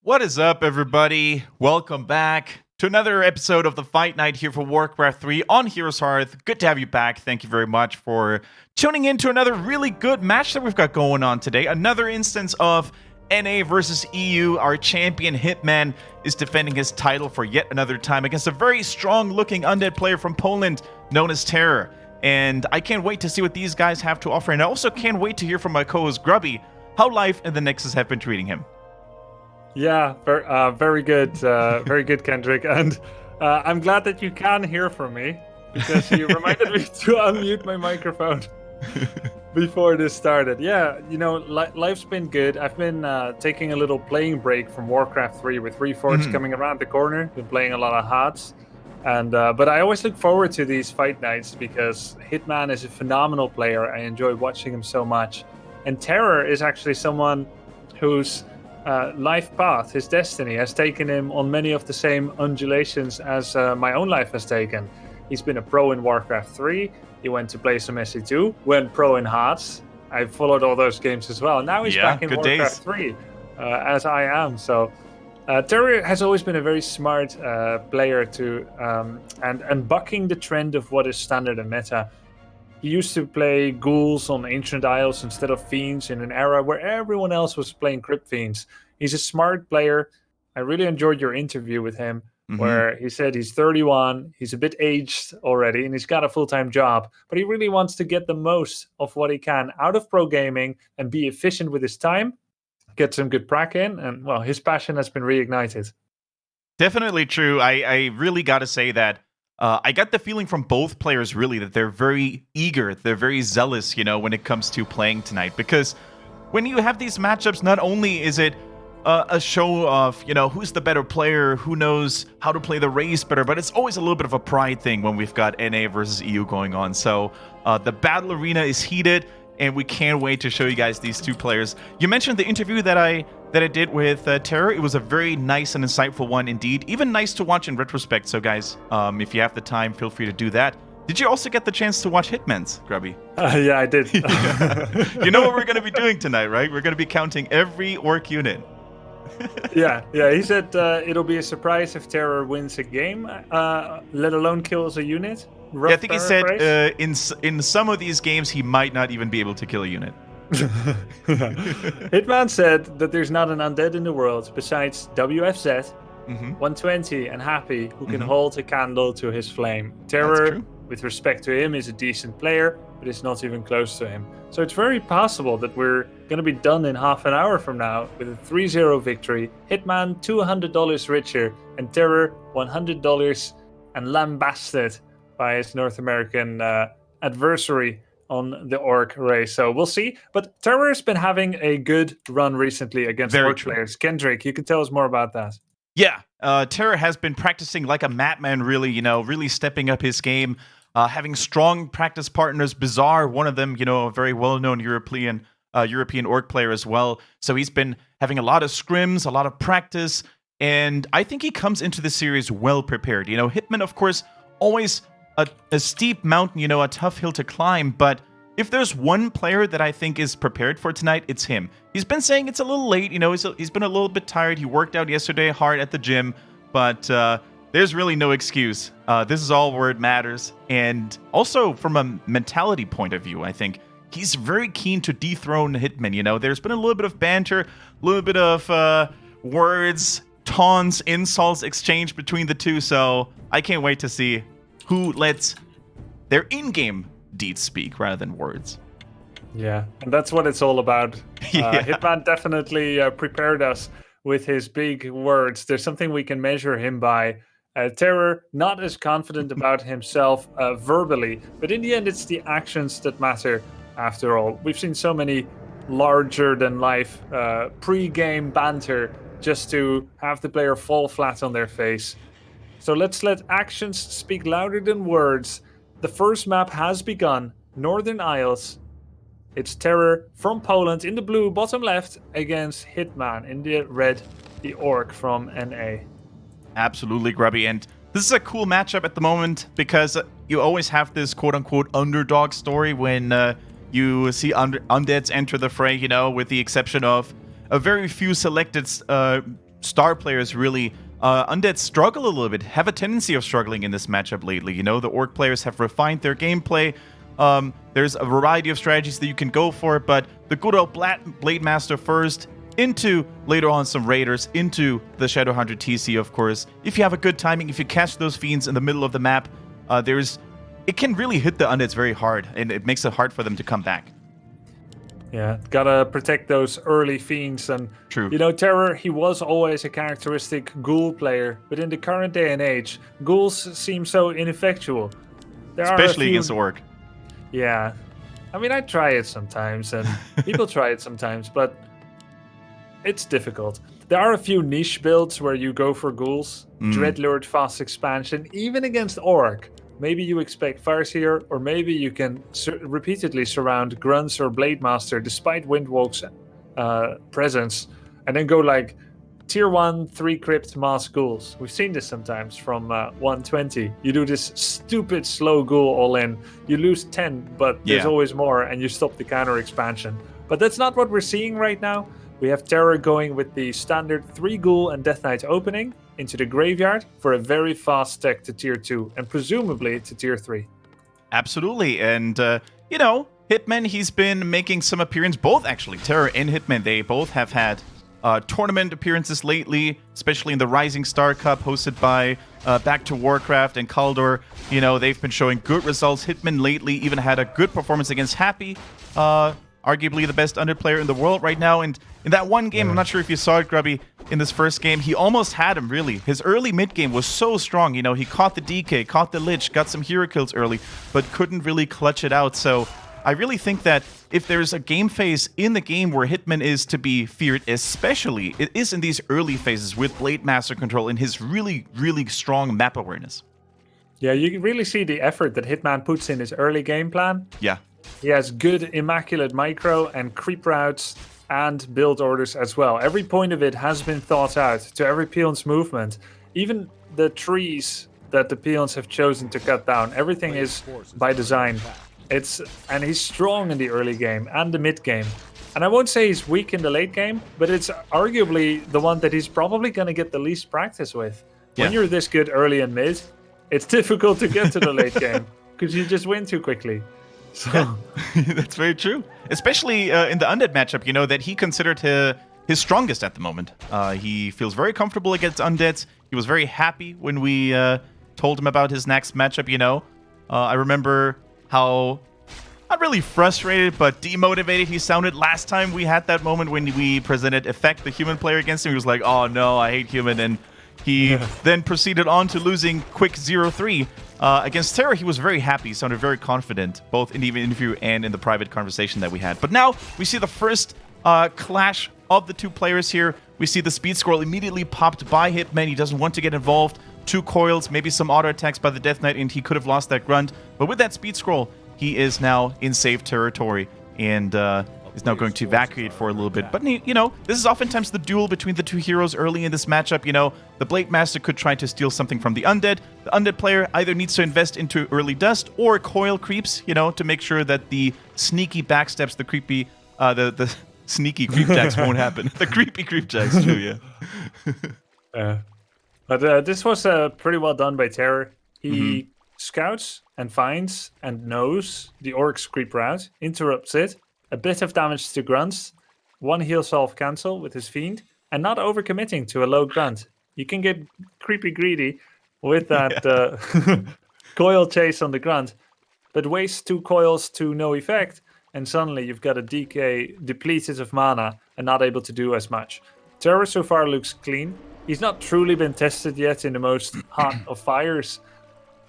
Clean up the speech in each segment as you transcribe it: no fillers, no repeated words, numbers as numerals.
What is up, everybody? Welcome back to another episode of the Fight Night here for Warcraft 3 on Heroes Hearth. Good to have you back. Thank you very much for tuning in to another really good match that we've got going on today. Another instance of NA versus EU. Our champion Hitman is defending his title for yet another time against a very strong-looking Undead player from Poland known as TeRRoR. And I can't wait to see what these guys have to offer. And I also can't wait to hear from my co-host Grubby how life and the Nexus have been treating him. Yeah, very good, Kendric, and I'm glad that you can hear from me because you reminded me to unmute my microphone before this started. Yeah, you know, life's been good. I've been taking a little playing break from Warcraft 3 with Reforged coming around the corner. Been playing a lot of HOTS, and but I always look forward to these fight nights because Hitman is a phenomenal player. I enjoy watching him so much, and TeRRoR is actually someone who's life path, his destiny, has taken him on many of the same undulations as my own life has taken. He's been a pro in Warcraft 3, he went to play some SE2, went pro in HOTS. I followed all those games as well. Now he's back in Warcraft 3, as I am. So TeRRoR has always been a very smart player to and bucking the trend of what is standard and meta. He used to play ghouls on Ancient Isles instead of fiends in an era where everyone else was playing crypt fiends. He's a smart player. I really enjoyed your interview with him, where he said he's 31, he's a bit aged already, and he's got a full-time job, but he really wants to get the most of what he can out of pro gaming and be efficient with his time, get some good prac in, and, well, his passion has been reignited. Definitely true. I really got to say that I got the feeling from both players, really, that they're very eager, they're very zealous, you know, when it comes to playing tonight. Because when you have these matchups, not only is it a show of, you know, who's the better player, who knows how to play the race better, but it's always a little bit of a pride thing when we've got NA versus EU going on. So the battle arena is heated, and we can't wait to show you guys these two players. You mentioned the interview that I did with TeRRoR. It was a very nice and insightful one indeed. Even nice to watch in retrospect. So guys, if you have the time, feel free to do that. Did you also get the chance to watch Hitman's, Grubby? Yeah, I did. You know what we're going to be doing tonight, right? We're going to be counting every orc unit. Yeah. He said it'll be a surprise if TeRRoR wins a game, let alone kills a unit. Yeah, I think he said in some of these games he might not even be able to kill a unit. Hitman said that there's not an undead in the world besides WFZ, 120 and Happy, who can hold a candle to his flame. TeRRoR, with respect to him, is a decent player, but is not even close to him. So it's very possible that we're going to be done in half an hour from now with a 3-0 victory. Hitman $200 richer, and TeRRoR $100 and lambasted by his North American adversary on the orc race. So we'll see. But TeRRoR has been having a good run recently against orc players. Kendric, you can tell us more about that. Yeah, TeRRoR has been practicing like a madman, really, you know, really stepping up his game, having strong practice partners. Bizarre, one of them, you know, a very well-known European orc player as well. So he's been having a lot of scrims, a lot of practice, and I think he comes into the series well prepared. You know, Hitman, of course, always a steep mountain, you know, a tough hill to climb, but if there's one player that I think is prepared for tonight, it's him. He's been saying it's a little late, you know, he's been a little bit tired. He worked out yesterday hard at the gym, but there's really no excuse. This is all where it matters. And also from a mentality point of view, I think he's very keen to dethrone Hitman, you know. There's been a little bit of banter, a little bit of words, taunts, insults exchanged between the two, so I can't wait to see who lets their in-game deeds speak rather than words. Yeah, and that's what it's all about. Hitman definitely prepared us with his big words. There's something we can measure him by. TeRRoR, not as confident about himself verbally, but in the end, it's the actions that matter after all. We've seen so many larger-than-life pre-game banter just to have the player fall flat on their face. So let's let actions speak louder than words. The first map has begun. Northern Isles. It's TeRRoR from Poland in the blue, bottom left, against Hitman in the red, the orc from NA. Absolutely, Grubby. And this is a cool matchup at the moment because you always have this quote-unquote underdog story when you see undeads enter the fray, you know, with the exception of a very few selected star players really. Undead struggle a little bit, have a tendency of struggling in this matchup lately. You know, the Orc players have refined their gameplay. There's a variety of strategies that you can go for, but the good old Blade Master first, into later on some Raiders, into the Shadowhunter TC, of course. If you have a good timing, if you catch those fiends in the middle of the map, it can really hit the Undeads very hard, and it makes it hard for them to come back. Yeah, gotta protect those early fiends. And True. You know, TeRRoR, he was always a characteristic ghoul player, but in the current day and age, ghouls seem so ineffectual. Especially against Orc. Yeah. I mean, I try it sometimes, and people try it sometimes, but it's difficult. There are a few niche builds where you go for ghouls, Dreadlord fast expansion, even against Orc. Maybe you expect Farseer, or maybe you can repeatedly surround Grunts or Blade Master despite Windwalk's presence, and then go like tier 1 3 crypt mass ghouls. We've seen this sometimes from 120. You do this stupid slow ghoul all in, you lose 10, but there's always more, and you stop the counter expansion. But that's not what we're seeing right now. We have TeRRoR going with the standard 3 ghoul and Death Knight opening into the graveyard for a very fast tech to tier 2 and presumably to tier 3. Absolutely. And, you know, Hitman, he's been making some appearances, both actually, TeRRoR and Hitman, they both have had tournament appearances lately, especially in the Rising Star Cup hosted by Back to Warcraft and Kaldor. You know, they've been showing good results. Hitman lately even had a good performance against Happy, arguably the best Undead player in the world right now. And in that one game, I'm not sure if you saw it, Grubby, in this first game, he almost had him, really. His early mid-game was so strong. You know, he caught the DK, caught the Lich, got some hero kills early, but couldn't really clutch it out. So I really think that if there's a game phase in the game where Hitman is to be feared, especially, it is in these early phases with Blade Master control and his really, really strong map awareness. Yeah, you can really see the effort that Hitman puts in his early game plan. Yeah. He has good immaculate micro and creep routes and build orders as well. Every point of it has been thought out to every peon's movement. Even the trees that the peons have chosen to cut down, everything is by design. And he's strong in the early game and the mid game. And I won't say he's weak in the late game, but it's arguably the one that he's probably going to get the least practice with. Yeah. When you're this good early and mid, it's difficult to get to the late game because you just win too quickly. So that's very true. Especially in the Undead matchup, you know, that he considered his strongest at the moment. He feels very comfortable against Undeads. He was very happy when we told him about his next matchup, you know. I remember how, not really frustrated, but demotivated he sounded last time we had that moment when we presented Effect, the human player, against him. He was like, oh no, I hate human, and he then proceeded on to losing quick 0-3. Against TeRRoR, he was very happy, he sounded very confident, both in the interview and in the private conversation that we had. But now, we see the first clash of the two players here. We see the speed scroll immediately popped by Hitman. He doesn't want to get involved. 2 coils, maybe some auto attacks by the Death Knight, and he could have lost that grunt. But with that speed scroll, he is now in safe territory, and is now going to evacuate for a little bit. But, you know, this is oftentimes the duel between the two heroes early in this matchup. You know, the Blade Master could try to steal something from the Undead. The Undead player either needs to invest into early dust or coil creeps, you know, to make sure that the sneaky backsteps, the creepy, the sneaky creep jacks won't happen. The creepy creep jacks, too, yeah. But this was pretty well done by TeRRoR. He scouts and finds and knows the Orc's creep route, interrupts it, a bit of damage to grunts, 1 heal solve cancel with his fiend, and not overcommitting to a low grunt. You can get creepy greedy with that coil chase on the grunt, but waste 2 coils to no effect, and suddenly you've got a DK depleted of mana and not able to do as much. TeRRoR so far looks clean. He's not truly been tested yet in the most hot of fires,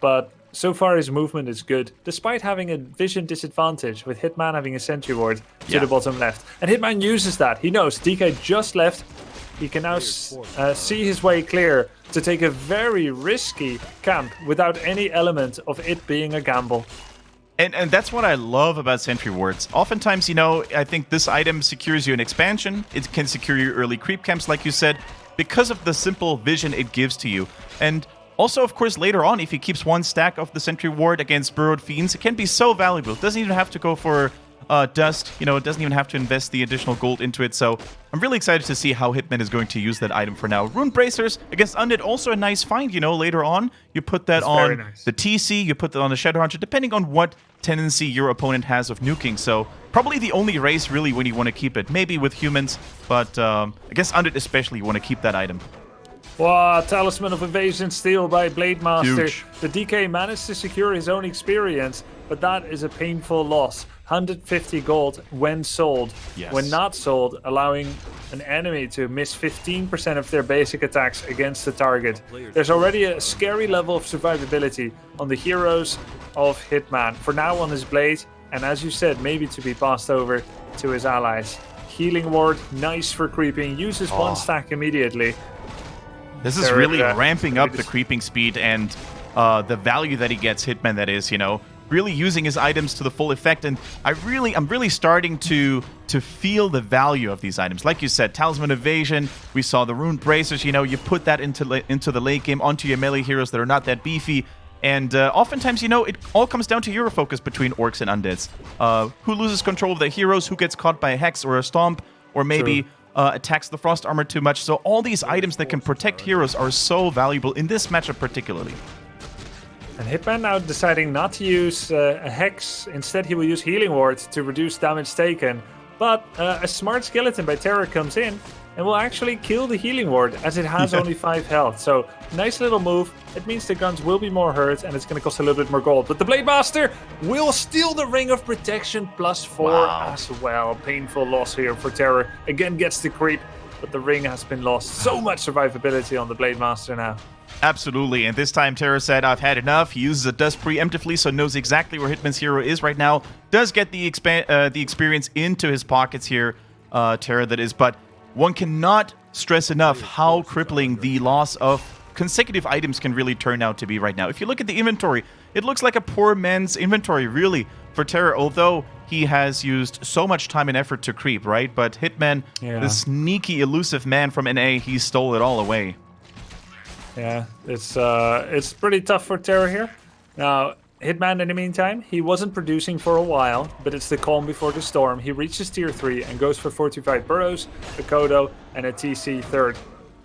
but so far his movement is good, despite having a vision disadvantage with Hitman having a sentry ward to the bottom left. And Hitman uses that. He knows DK just left. He can now see his way clear to take a very risky camp without any element of it being a gamble. And that's what I love about sentry wards. Oftentimes, you know, I think this item secures you an expansion. It can secure your early creep camps, like you said, because of the simple vision it gives to you. And also, of course, later on, if he keeps 1 stack of the sentry ward against burrowed fiends, it can be so valuable. It doesn't even have to go for dust. You know, it doesn't even have to invest the additional gold into it. So I'm really excited to see how Hitman is going to use that item for now. Rune Bracers against Undead, also a nice find. You know, later on, you put that on the TC, you put that on the Shadowhunter, depending on what tendency your opponent has of nuking. So probably the only race really when you want to keep it. Maybe with humans, but against Undead especially, you want to keep that item. Wow, Talisman of Evasion steal by Blade Master. Huge. The DK managed to secure his own experience, but that is a painful loss. 150 gold when sold. Yes. When not sold, allowing an enemy to miss 15% of their basic attacks against the target. There's already a scary level of survivability on the Heroes of Hitman. For now on his blade, and as you said, maybe to be passed over to his allies. Healing Ward, nice for creeping, uses one stack immediately. This is really ramping up the creeping speed and the value that he gets, Hitman that is, you know, really using his items to the full effect. And I'm really starting to feel the value of these items. Like you said, Talisman Evasion, we saw the Rune Bracers, you know, you put that into the late game, onto your melee heroes that are not that beefy. And oftentimes, you know, it all comes down to hero focus between orcs and undeads. Who loses control of the heroes, who gets caught by a hex or a stomp, or maybe attacks the frost armor too much. So all these items that can protect heroes are so valuable in this matchup particularly. And Hitman now deciding not to use a hex. Instead, he will use Healing Ward to reduce damage taken. But a smart skeleton by TeRRoR comes in and will actually kill the Healing Ward, as it has only 5 health. So, nice little move. It means the guns will be more hurt, and it's going to cost a little bit more gold. But the Blade Master will steal the Ring of Protection +4 as well. Painful loss here for TeRRoR. Again, gets the creep, but the ring has been lost. So much survivability on the Blade Master now. Absolutely, and this time TeRRoR said, I've had enough. He uses a dust preemptively, so knows exactly where Hitman's hero is right now. Does get the experience into his pockets here, TeRRoR that is, but one cannot stress enough how crippling the loss of consecutive items can really turn out to be right now. If you look at the inventory, it looks like a poor man's inventory, really, for TeRRoR, although he has used so much time and effort to creep, right? But Hitman, the sneaky, elusive man from NA, he stole it all away. Yeah, it's pretty tough for TeRRoR here. Now, Hitman, in the meantime, he wasn't producing for a while, but it's the calm before the storm. He reaches tier 3 and goes for fortified burrows, a Kodo, and a TC third.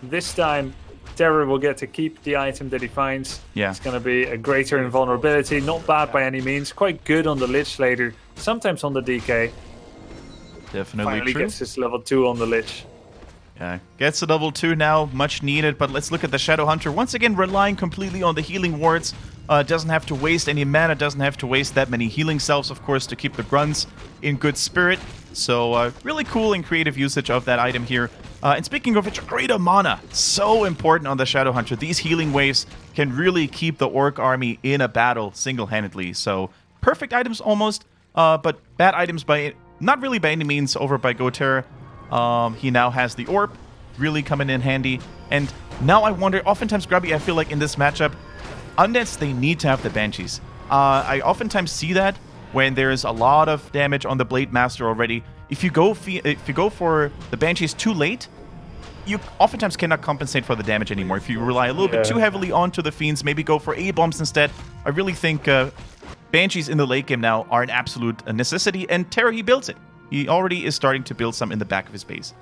This time, TeRRoR will get to keep the item that he finds. Yeah. It's going to be a greater invulnerability. Not bad by any means. Quite good on the Lich later. Sometimes on the DK. Definitely Finally true. gets his level 2 on the Lich. Yeah, gets to level 2 now, much needed, but let's look at the Shadowhunter. Once again, relying completely on the healing wards. Doesn't have to waste any mana, doesn't have to waste that many healing cells, of course, to keep the grunts in good spirit. So, really cool and creative usage of that item here. And speaking of which, greater mana, so important on the Shadowhunter. These healing waves can really keep the orc army in a battle single-handedly. So, perfect items almost, but bad items by not really by any means over by GoTeRRoR. He now has the Orb, really coming in handy. And now I wonder, oftentimes, Grubby, I feel like in this matchup, Undeads, they need to have the Banshees. I oftentimes see that when there's a lot of damage on the Blade Master already. If you go for the Banshees too late, you oftentimes cannot compensate for the damage anymore. If you rely a little bit too heavily onto the Fiends, maybe go for A-bombs instead. I really think Banshees in the late game now are an absolute necessity, and TeRRoR, he builds it. He already is starting to build some in the back of his base.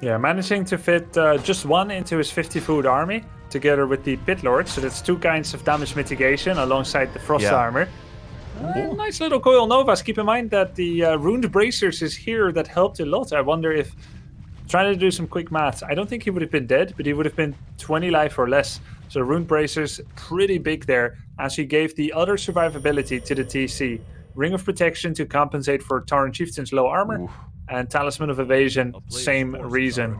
Yeah, managing to fit just one into his 50-foot army, together with the Pit Lord, so that's 2 kinds of damage mitigation alongside the Frost armor. Nice little Coil Novas. Keep in mind that the Runed Bracers is here that helped a lot. I wonder if, trying to do some quick maths, I don't think he would have been dead, but he would have been 20 life or less. So Runed Bracers, pretty big there, as he gave the other survivability to the TC. Ring of Protection to compensate for Tauren Chieftain's low armor, and Talisman of Evasion, same reason.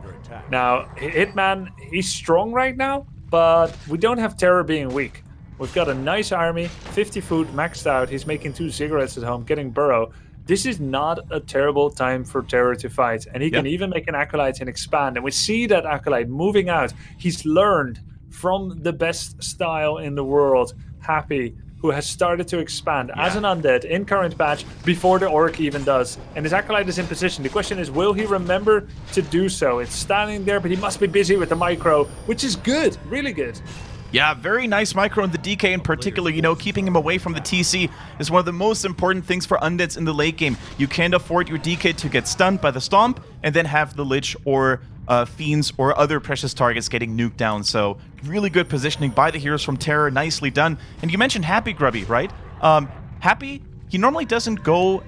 Now, Hitman, he's strong right now, but we don't have TeRRoR being weak. We've got a nice army, 50 food, maxed out. He's making 2 cigarettes at home, getting burrow. This is not a terrible time for TeRRoR to fight, and he can even make an Acolyte and expand. And we see that Acolyte moving out. He's learned from the best style in the world, Happy, who has started to expand as an undead in current patch before the orc even does. And his Acolyte is in position. The question is, will he remember to do so? It's standing there, but he must be busy with the micro, which is good, really good. Yeah, very nice micro on the DK in particular. You know, keeping him away from the TC is one of the most important things for Undeads in the late game. You can't afford your DK to get stunned by the Stomp and then have the Lich or Fiends or other precious targets getting nuked down. So, really good positioning by the heroes from TeRRoR. Nicely done. And you mentioned Happy, Grubby, right? Happy, he normally doesn't go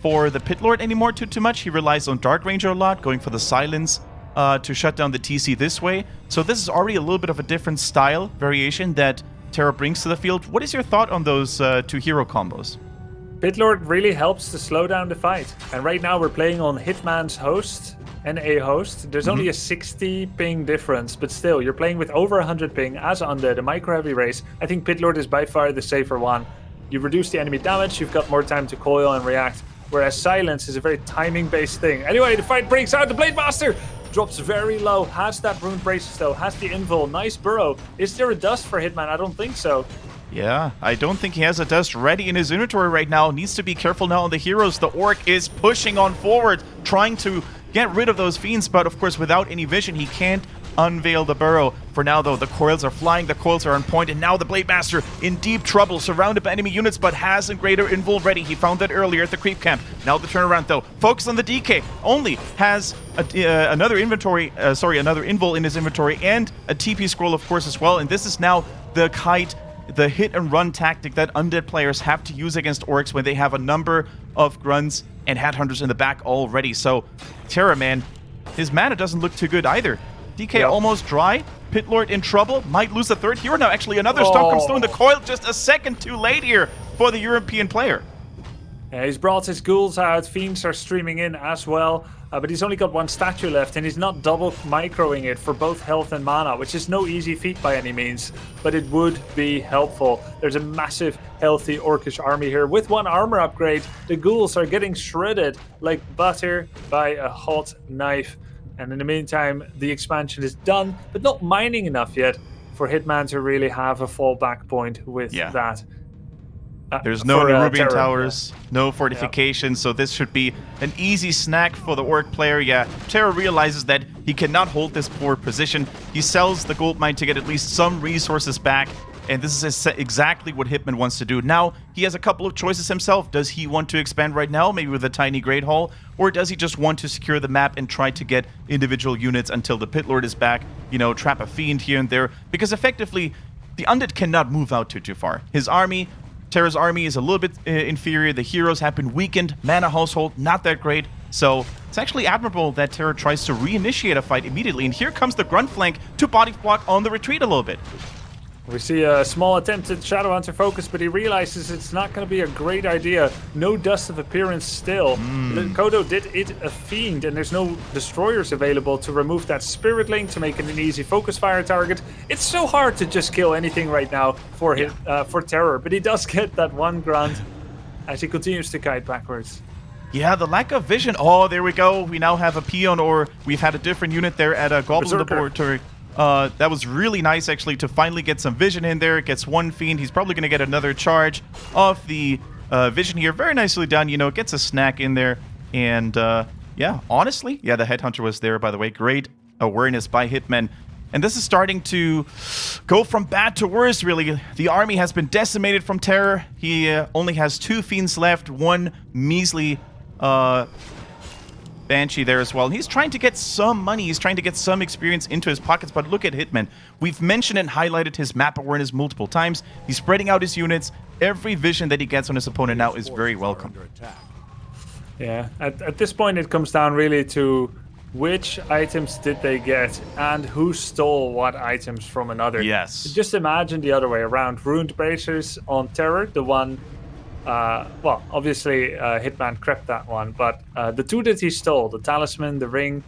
for the Pit Lord anymore too much. He relies on Dark Ranger a lot, going for the Silence to shut down the TC this way. So this is already a little bit of a different style variation that TeRRoR brings to the field. What is your thought on those two hero combos? Pit Lord really helps to slow down the fight. And right now we're playing on Hitman's host and a host. There's only a 60 ping difference, but still, you're playing with over 100 ping as Undead, a micro-heavy race. I think Pit Lord is by far the safer one. You reduce the enemy damage, you've got more time to coil and react, whereas Silence is a very timing-based thing. Anyway, the fight breaks out. The Blade Master drops very low, has that Rune Braces though, has the invul, nice burrow. Is there a dust for Hitman? I don't think so. Yeah, I don't think he has a dust ready in his inventory right now. Needs to be careful now on the heroes. The Orc is pushing on forward, trying to get rid of those Fiends, but of course without any vision, he can't unveil the burrow. For now though, the coils are flying, the coils are on point, and now the Blade Master in deep trouble, surrounded by enemy units, but has a greater invul ready. He found that earlier at the creep camp. Now the turnaround though, focus on the DK, only has another invul in his inventory, and a TP scroll of course as well, and this is now the kite, the hit and run tactic that Undead players have to use against Orcs when they have a number of Grunts and Headhunters in the back already. So TeRRoR, man, his mana doesn't look too good either. DK almost dry. Pit Lord in trouble. Might lose the third hero now. Actually, another stomp comes through, and the coil just a second too late here for the European player. Yeah, he's brought his ghouls out. Fiends are streaming in as well. But he's only got one statue left, and he's not double microing it for both health and mana, which is no easy feat by any means, but it would be helpful. There's a massive, healthy Orcish army here. With one armor upgrade, the ghouls are getting shredded like butter by a hot knife. And in the meantime, the expansion is done, but not mining enough yet for Hitman to really have a fallback point with that. There's no Nerubian towers, no fortifications, so this should be an easy snack for the Orc player. Yeah, TeRRoR realizes that he cannot hold this poor position. He sells the gold mine to get at least some resources back, and this is exactly what Hitman wants to do. Now, he has a couple of choices himself. Does he want to expand right now, maybe with a tiny Great Hall, or does he just want to secure the map and try to get individual units until the Pit Lord is back, you know, trap a Fiend here and there? Because effectively, the Undead cannot move out too far. His army, TeRRoR's army, is a little bit inferior. The heroes have been weakened. Mana household, not that great. So it's actually admirable that TeRRoR tries to reinitiate a fight immediately. And here comes the Grunt flank to body block on the retreat a little bit. We see a small attempt at Shadowhunter focus, but he realizes it's not going to be a great idea. No Dust of Appearance still. Kodo did it a Fiend, and there's no Destroyers available to remove that Spirit Link to make it an easy focus fire target. It's so hard to just kill anything right now for TeRRoR, but he does get that one Grunt as he continues to kite backwards. Yeah, the lack of vision. Oh, there we go. We now have a Peon, or we've had a different unit there at a Goblin Laboratory. That was really nice, actually, to finally get some vision in there. It gets one Fiend. He's probably going to get another charge off the vision here. Very nicely done, you know, gets a snack in there. And, yeah, honestly, yeah, the Headhunter was there, by the way. Great awareness by Hitman. And this is starting to go from bad to worse, really. The army has been decimated from TeRRoR. He only has 2 Fiends left, one measly Banshee there as well. And he's trying to get some money. He's trying to get some experience into his pockets. But look at Hitman. We've mentioned and highlighted his map awareness multiple times. He's spreading out his units. Every vision that he gets on his opponent now is very welcome. Yeah, at this point it comes down really to which items did they get and who stole what items from another. Yes. Just imagine the other way around. Ruined Bracers on TeRRoR, the one... well, obviously Hitman crept that one, but the 2 that he stole, the Talisman, the Ring,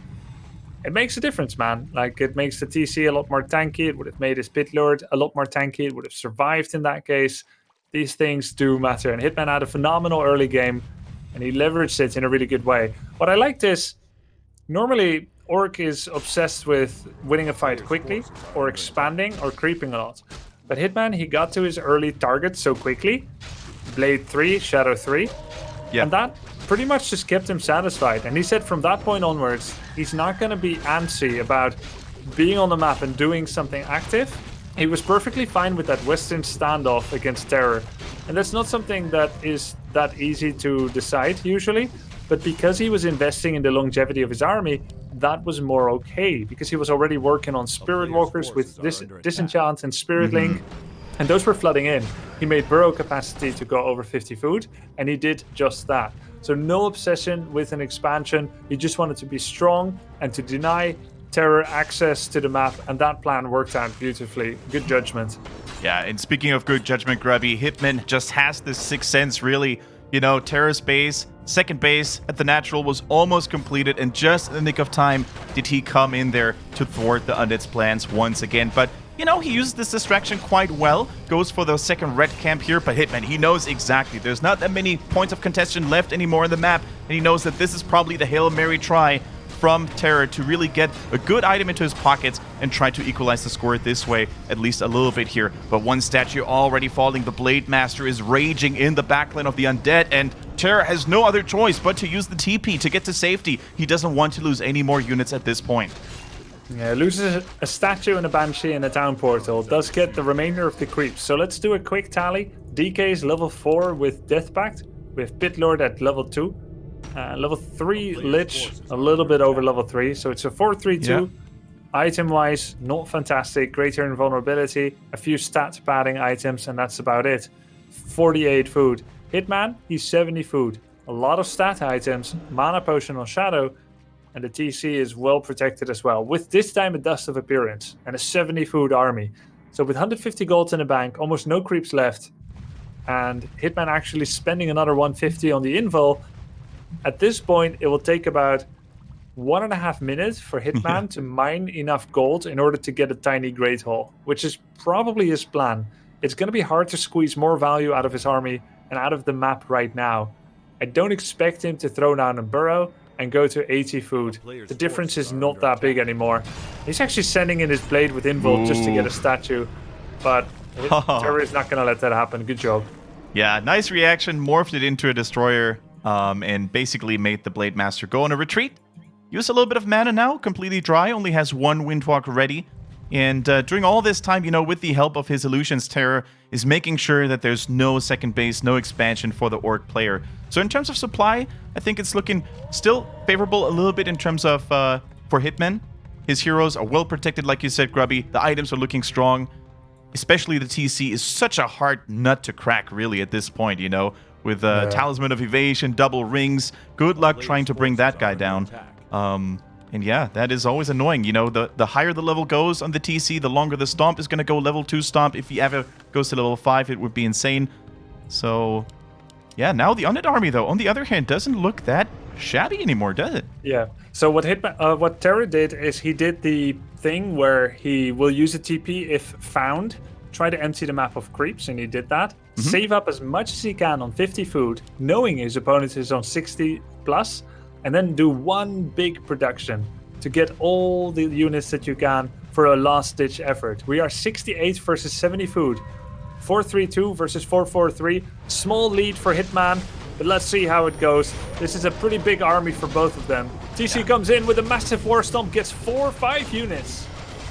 it makes a difference, man. Like, it makes the TC a lot more tanky. It would have made his Pit Lord a lot more tanky. It would have survived in that case. These things do matter, and Hitman had a phenomenal early game, and he leveraged it in a really good way. What I liked is, normally Orc is obsessed with winning a fight quickly, or expanding, or creeping a lot. But Hitman, he got to his early target so quickly. Blade 3, Shadow 3. Yeah. And that pretty much just kept him satisfied. And he said from that point onwards, he's not going to be antsy about being on the map and doing something active. He was perfectly fine with that Western standoff against TeRRoR. And that's not something that is that easy to decide usually. But because he was investing in the longevity of his army, that was more okay. Because he was already working on Spirit Walkers with Disenchant and Spirit Link. And those were flooding in. He made burrow capacity to go over 50 food, and he did just that. So no obsession with an expansion. He just wanted to be strong and to deny TeRRoR access to the map, and that plan worked out beautifully. Good judgment. Yeah, and speaking of good judgment, Grubby, Hitman just has this sixth sense, really. You know, TeRRoR's base, second base at the natural was almost completed, and just in the nick of time did he come in there to thwart the Undead's plans once again. But you know, he uses this distraction quite well, goes for the second red camp here, but Hitman, he knows exactly. There's not that many points of contention left anymore in the map, and he knows that this is probably the Hail Mary try from TeRRoR to really get a good item into his pockets and try to equalize the score this way, at least a little bit here. But one statue already falling, the Blade Master is raging in the backline of the Undead, and TeRRoR has no other choice but to use the TP to get to safety. He doesn't want to lose any more units at this point. Yeah, loses a statue and a Banshee and a Town Portal. Does get the remainder of the creeps. So let's do a quick tally. DK is level 4 with Death Pact. We have Pit Lord at level 2. Level 3 Lich, a little bit over level 3. So it's a 4-3-2. Yeah. Item-wise, not fantastic. Greater Invulnerability, a few stat padding items, and that's about it. 48 food. Hitman, he's 70 food. A lot of stat items, Mana Potion on Shadow, and the TC is well protected as well, with this time a Dust of Appearance and a 70 food army. So with 150 gold in the bank, almost no creeps left, and Hitman actually spending another 150 on the invul, at this point it will take about 1.5 minutes for Hitman to mine enough gold in order to get a tiny Great Hall, which is probably his plan. It's going to be hard to squeeze more value out of his army and out of the map right now. I don't expect him to throw down a burrow and go to 80 food. The difference is not that big anymore. He's actually sending in his blade with invul just to get a statue, but TeRRoR is not going to let that happen. Good job. Yeah, nice reaction, morphed it into a destroyer, and basically made the Blade Master go on a retreat. Use a little bit of mana now, completely dry, only has one Windwalk ready. And during all this time, you know, with the help of his illusions, TeRRoR is making sure that there's no second base, no expansion for the Orc player. So in terms of supply, I think it's looking still favorable a little bit in terms of for Hitman. His heroes are well protected, like you said, Grubby. The items are looking strong. Especially the TC is such a hard nut to crack, really, at this point, you know, with Talisman of Evasion, double rings. Good luck trying to bring that guy down. And yeah, that is always annoying. You know, the higher the level goes on the TC, the longer the Stomp is going to go. Level 2 Stomp, if he ever goes to level 5, it would be insane. So, yeah, now the Undead army, though, on the other hand, doesn't look that shabby anymore, does it? Yeah. So what TeRRoR did is he did the thing where he will use a TP if found, try to empty the map of creeps, and he did that. Save up as much as he can on 50 food, knowing his opponent is on 60 plus, and then do one big production to get all the units that you can for a last-ditch effort. We are 68 versus 70 food. 4-3-2 versus 4-4-3. Small lead for Hitman, but let's see how it goes. This is a pretty big army for both of them. TC comes in with a massive War Stomp, gets 4 or 5 units.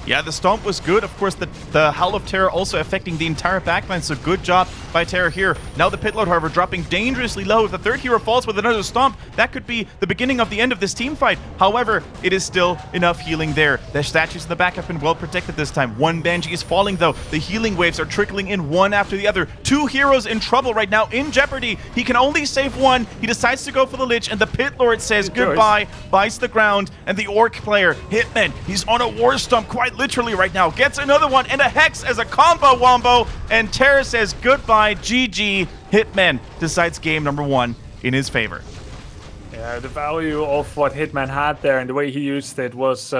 Yeah, the Stomp was good. Of course, the Howl of TeRRoR also affecting the entire backline, so good job by TeRRoR here. Now the Pit Lord, however, dropping dangerously low. If the third hero falls with another Stomp, that could be the beginning of the end of this team fight. However, it is still enough healing there. The statues in the back have been well protected this time. One Banshee is falling, though. The healing waves are trickling in one after the other. 2 heroes in trouble right now, in jeopardy. He can only save one. He decides to go for the Lich, and the Pit Lord says goodbye, bites the ground, and the Orc player, Hitman, he's on a War Stomp quite literally right now. Gets another one and a Hex as a combo wombo, and TeRRoR says goodbye, GG. Hitman decides game number 1 in his favor. Yeah, the value of what Hitman had there and the way he used it was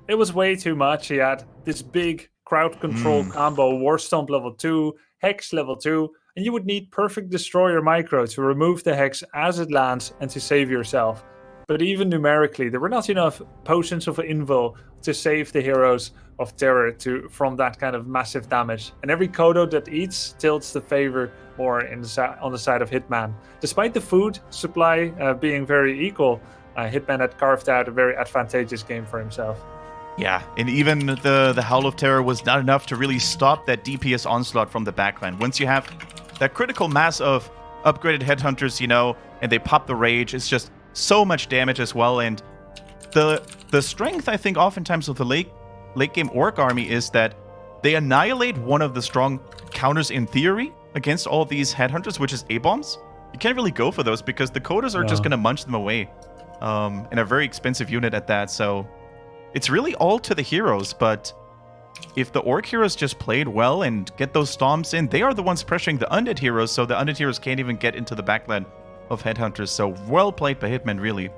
way too much. He had this big crowd control combo, War Stomp level 2, Hex level 2, and you would need Perfect Destroyer micro to remove the Hex as it lands and to save yourself. But even numerically, there were not enough potions of invul to save the heroes of TeRRoR from that kind of massive damage. And every Kodo that eats tilts the favor more on the side of Hitman. Despite the food supply being very equal, Hitman had carved out a very advantageous game for himself. Yeah, and even the Howl of Terror was not enough to really stop that DPS onslaught from the backline. Once you have that critical mass of upgraded headhunters, and they pop the rage, it's just so much damage as well. And the strength, I think, oftentimes with the late game Orc army is that they annihilate one of the strong counters in theory against all these headhunters, which is A-bombs. You can't really go for those because the coders are just going to munch them away. And a very expensive unit at that, so it's really all to the heroes. But if the Orc heroes just played well and get those stomps in, they are the ones pressuring the Undead heroes, so the Undead heroes can't even get into the backline of headhunters. So well played by Hitman, really.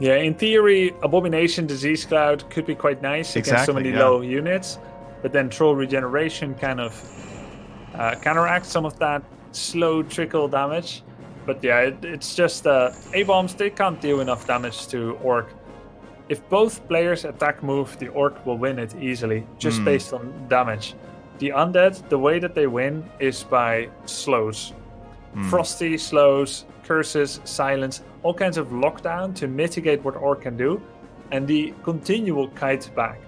Yeah, in theory, Abomination Disease Cloud could be quite nice against so many low units, but then Troll Regeneration kind of counteracts some of that slow trickle damage. But yeah, it's just A-bombs, they can't deal enough damage to Orc. If both players attack move, the Orc will win it easily, just based on damage. The Undead, the way that they win is by slows. Frosty, slows, curses, silence, all kinds of lockdown to mitigate what Orc can do, and the continual kite back.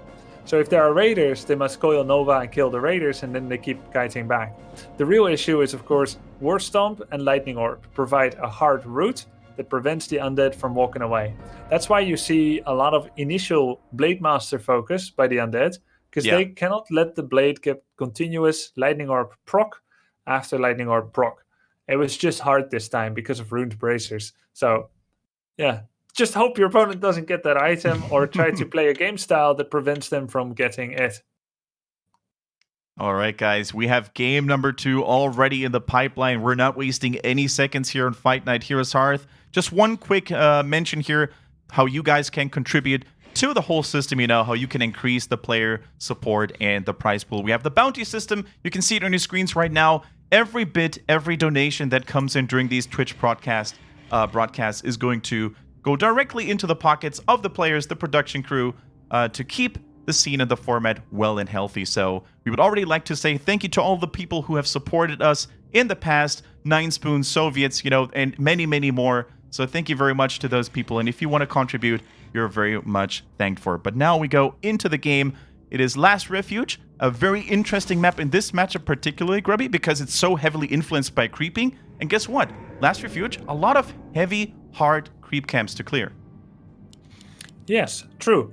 So if there are raiders, they must coil Nova and kill the raiders, and then they keep kiting back. The real issue is, of course, War Stomp and Lightning Orb provide a hard route that prevents the Undead from walking away. That's why you see a lot of initial Blade Master focus by the Undead, because they cannot let the Blade get continuous Lightning Orb proc after Lightning Orb proc. It was just hard this time because of Ruined Bracers. So, yeah, just hope your opponent doesn't get that item or try to play a game style that prevents them from getting it. All right, guys, we have game number 2 already in the pipeline. We're not wasting any seconds here on Fight Night Heroes Hearth. Just one quick mention here, how you guys can contribute to the whole system, how you can increase the player support and the prize pool. We have the bounty system. You can see it on your screens right now. Every bit, every donation that comes in during these Twitch broadcasts is going to go directly into the pockets of the players, the production crew, to keep the scene and the format well and healthy. So we would already like to say thank you to all the people who have supported us in the past, Nine Spoons, Soviets, and many, many more. So thank you very much to those people. And if you want to contribute, you're very much thanked for. But now we go into the game. It is Last Refuge, a very interesting map in this matchup, particularly, Grubby, because it's so heavily influenced by creeping. And guess what? Last Refuge, a lot of heavy, hard creep camps to clear. Yes, true.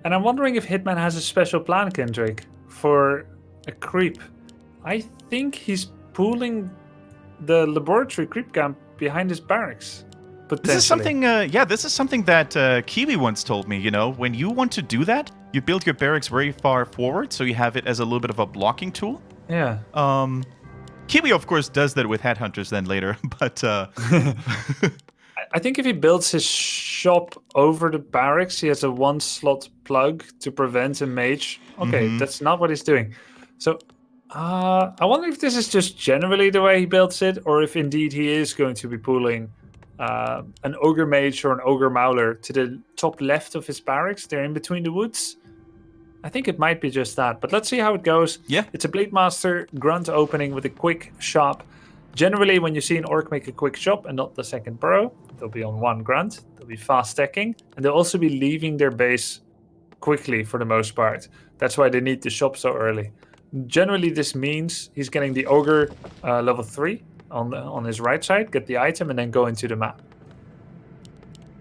And I'm wondering if Hitman has a special plan, Kendric, for a creep. I think he's pooling the laboratory creep camp behind his barracks. This is something, this is something that Kiwi once told me, when you want to do that, you build your barracks very far forward, so you have it as a little bit of a blocking tool. Yeah. Kiwi, of course, does that with headhunters then later, but... I think if he builds his shop over the barracks, he has a one-slot plug to prevent a mage. Okay, that's not what he's doing. So, I wonder if this is just generally the way he builds it, or if indeed he is going to be pooling an Ogre Mage or an Ogre Mauler to the top left of his barracks. They're in between the woods. I think it might be just that, but let's see how it goes. Yeah. It's a Blade Master grunt opening with a quick shop. Generally, when you see an Orc make a quick shop and not the second burrow, they'll be on one grunt, they'll be fast stacking, and they'll also be leaving their base quickly for the most part. That's why they need to shop so early. Generally, this means he's getting the Ogre level 3 on his right side, get the item, and then go into the map.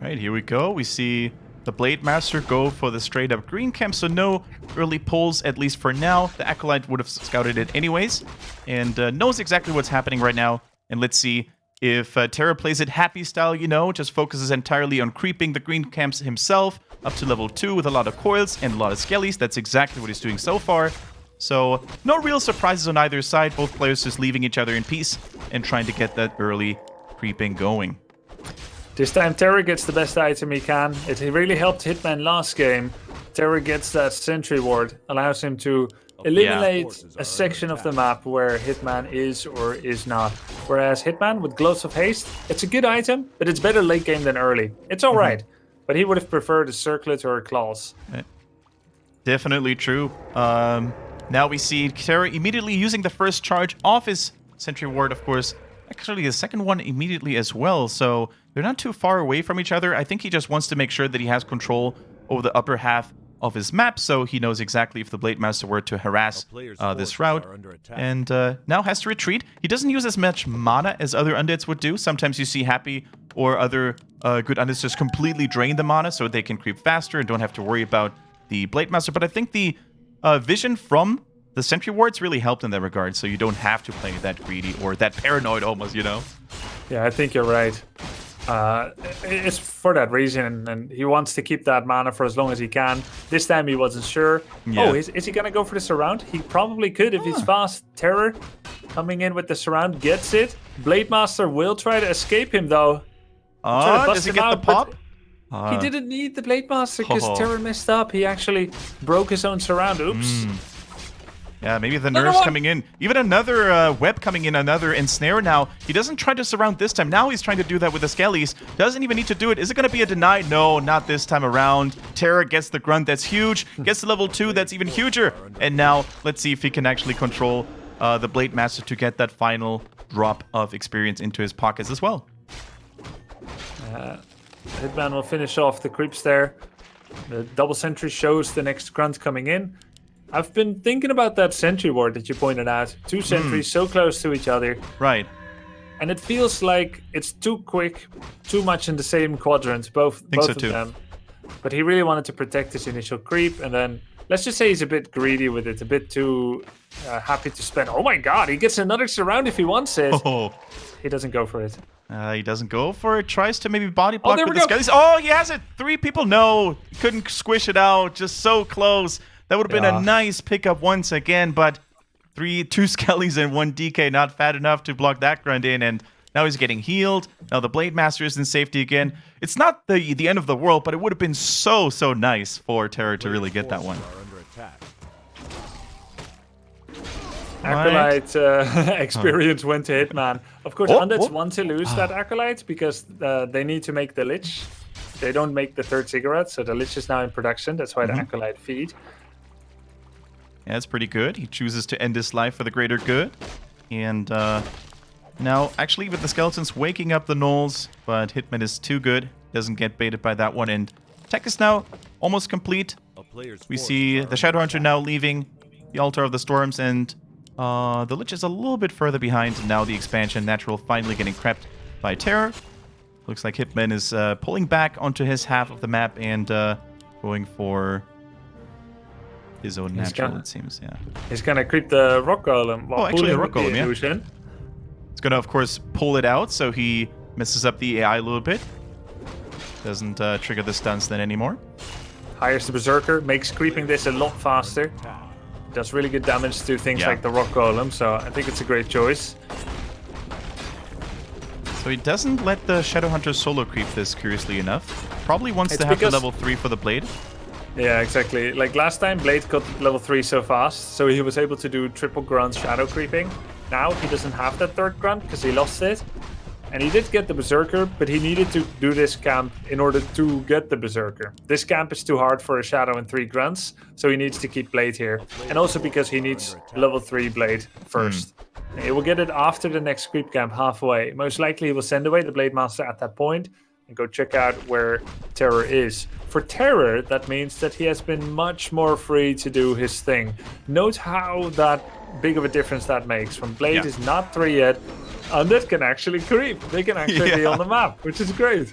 Right, here we go. We see the Blade Master go for the straight up green camp, so no early pulls, at least for now. The Acolyte would have scouted it anyways, and knows exactly what's happening right now. And let's see if TeRRoR plays it happy style, just focuses entirely on creeping the green camps himself up to level 2 with a lot of coils and a lot of skellies. That's exactly what he's doing so far. So no real surprises on either side, both players just leaving each other in peace and trying to get that early creeping going. This time TeRRoR gets the best item he can. It really helped Hitman last game. TeRRoR gets that sentry ward, allows him to eliminate a section of the map where Hitman is or is not. Whereas Hitman with Gloves of Haste, it's a good item, but it's better late game than early. It's alright, but he would have preferred a Circlet or a Claws. Definitely true. Now we see TeRRoR immediately using the first charge off his sentry ward, of course. Actually, the second one immediately as well, so they're not too far away from each other. I think he just wants to make sure that he has control over the upper half of his map, so he knows exactly if the Blade Master were to harass this route. And now has to retreat. He doesn't use as much mana as other undeads would do. Sometimes you see Happy or other good undeads just completely drain the mana so they can creep faster and don't have to worry about the Blade Master. But I think the vision from the Sentry Wards really helped in that regard, so you don't have to play that greedy or that paranoid almost, you know? Yeah, I think you're right. It's for that reason, and he wants to keep that mana for as long as he can. This time he wasn't sure. Yeah. Oh, is he going to go for the surround? He probably could if he's fast. TeRRoR coming in with the surround, gets it. Blade Master will try to escape him, though. Does he get the pop? He didn't need the Blade Master because TeRRoR messed up. He actually broke his own surround. Oops. Yeah, maybe the nerves coming in. Even another web coming in, another ensnare now. He doesn't try to surround this time. Now he's trying to do that with the skellies. Doesn't even need to do it. Is it going to be a deny? No, not this time around. TeRRoR gets the grunt. That's huge. Gets the level 2. That's even huger. And now, let's see if he can actually control the Blade Master to get that final drop of experience into his pockets as well. Hitman will finish off the creeps there. The double sentry shows the next grunt coming in. I've been thinking about that sentry ward that you pointed out. 2 sentries so close to each other. Right. And it feels like it's too quick, too much in the same quadrant, both of them. But he really wanted to protect his initial creep, and then let's just say he's a bit greedy with it, a bit too happy to spend. Oh my god, he gets another surround if he wants it. Oh. He doesn't go for it. He doesn't go for it. Tries to maybe body block there with we the go. skellies. Oh, he has it. 3 people. No, he couldn't squish it out. Just so close. That would have been a nice pickup once again, but 2 skellies and 1 DK not fat enough to block that grunt in, and now he's getting healed. Now the Blade Master is in safety again. It's not the end of the world, but it would have been so nice for TeRRoR to really get that one. Acolyte experience went to Hitman. Of course, Undeads want to lose that Acolyte because they need to make the Lich. They don't make the 3rd cigarette, so the Lich is now in production. That's why the Acolyte feed. Yeah, that's pretty good. He chooses to end his life for the greater good. And now, actually, with the skeletons waking up the gnolls, but Hitman is too good. Doesn't get baited by that one. And tech is now almost complete. We see the Shadowhunter now leaving the Altar of the Storms, and the Lich is a little bit further behind. And now the expansion, Natural, finally getting crept by TeRRoR. Looks like Hitman is pulling back onto his half of the map and going for his own natural, it seems, yeah. He's gonna creep the rock golem. Actually, the rock golem, yeah. It's gonna, of course, pull it out, so he messes up the AI a little bit. Doesn't trigger the stuns then anymore. Hires the Berserker, makes creeping this a lot faster. Does really good damage to things like the rock golem, so I think it's a great choice. So he doesn't let the Shadowhunter solo creep this, curiously enough. Probably wants to have the level 3 for the Blade. Yeah, exactly. Like last time, Blade got level 3 so fast, so he was able to do triple grunt shadow creeping. Now he doesn't have that 3rd grunt because he lost it. And he did get the Berserker, but he needed to do this camp in order to get the Berserker. This camp is too hard for a shadow and 3 grunts, so he needs to keep Blade here. And also because he needs level 3 Blade first. He will get it after the next creep camp halfway. Most likely he will send away the Blade Master at that point and go check out where TeRRoR is. For TeRRoR, that means that he has been much more free to do his thing. Note how that big of a difference that makes. When Blade is not 3 yet, Undead can actually creep. They can actually be on the map, which is great.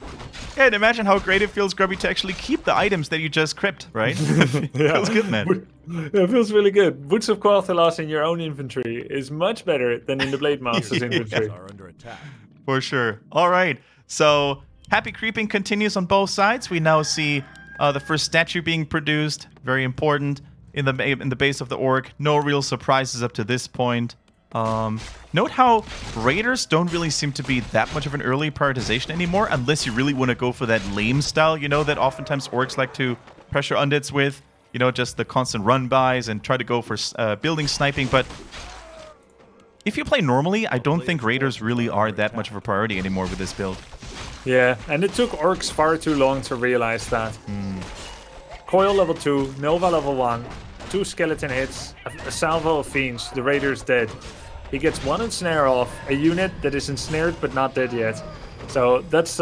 Yeah, and imagine how great it feels, Grubby, to actually keep the items that you just crypt, right? Feels good, man. It feels really good. Boots of Quel'Thalas in your own inventory is much better than in the Blade Master's inventory. For sure. All right, so happy creeping continues on both sides. We now see the first statue being produced. Very important in the base of the orc. No real surprises up to this point. Note how raiders don't really seem to be that much of an early prioritization anymore, unless you really want to go for that lame style, you know, that oftentimes orcs like to pressure undeads with. You know, just the constant run-bys and try to go for building sniping. But if you play normally, I don't think raiders really are that much of a priority anymore with this build. Yeah, and it took orcs far too long to realize that. Coil level 2, Nova level 1, 2 skeleton hits, a salvo of fiends, the raider's dead. He gets 1 ensnare off, a unit that is ensnared but not dead yet. So that's